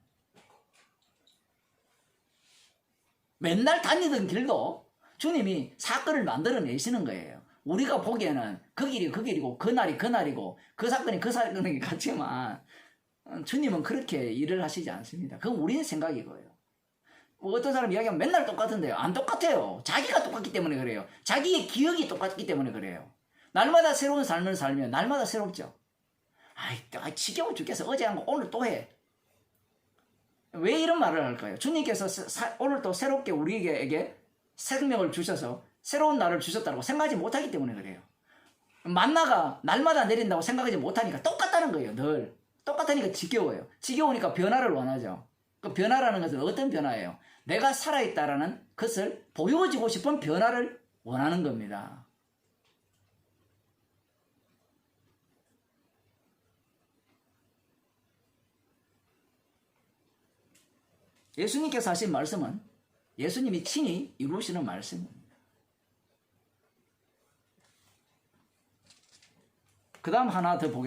맨날 다니던 길도 주님이 사건을 만들어내시는 거예요. 우리가 보기에는 그 길이 그 길이고 그 날이 그 날이고 그 사건이 그 사건이 같지만 주님은 그렇게 일을 하시지 않습니다. 그건 우리의 생각이고요. 뭐 어떤 사람 이야기하면 맨날 똑같은데요. 안 똑같아요. 자기가 똑같기 때문에 그래요. 자기의 기억이 똑같기 때문에 그래요. 날마다 새로운 삶을 살면 날마다 새롭죠. 아이, 지겨워 죽겠어. 어제 한 거 오늘 또 해. 왜 이런 말을 할까요? 주님께서 오늘 또 새롭게 우리에게 생명을 주셔서 새로운 날을 주셨다고 생각하지 못하기 때문에 그래요. 만나가 날마다 내린다고 생각하지 못하니까 똑같다는 거예요. 늘 똑같으니까 지겨워요. 지겨우니까 변화를 원하죠. 그 변화라는 것은 어떤 변화예요? 내가 살아있다라는 것을 보여주고 싶은 변화를 원하는 겁니다. 예수님께서 하신 말씀은 예수님이 친히 이루시는 말씀입니다. 그 다음 하나 더 보겠습니다.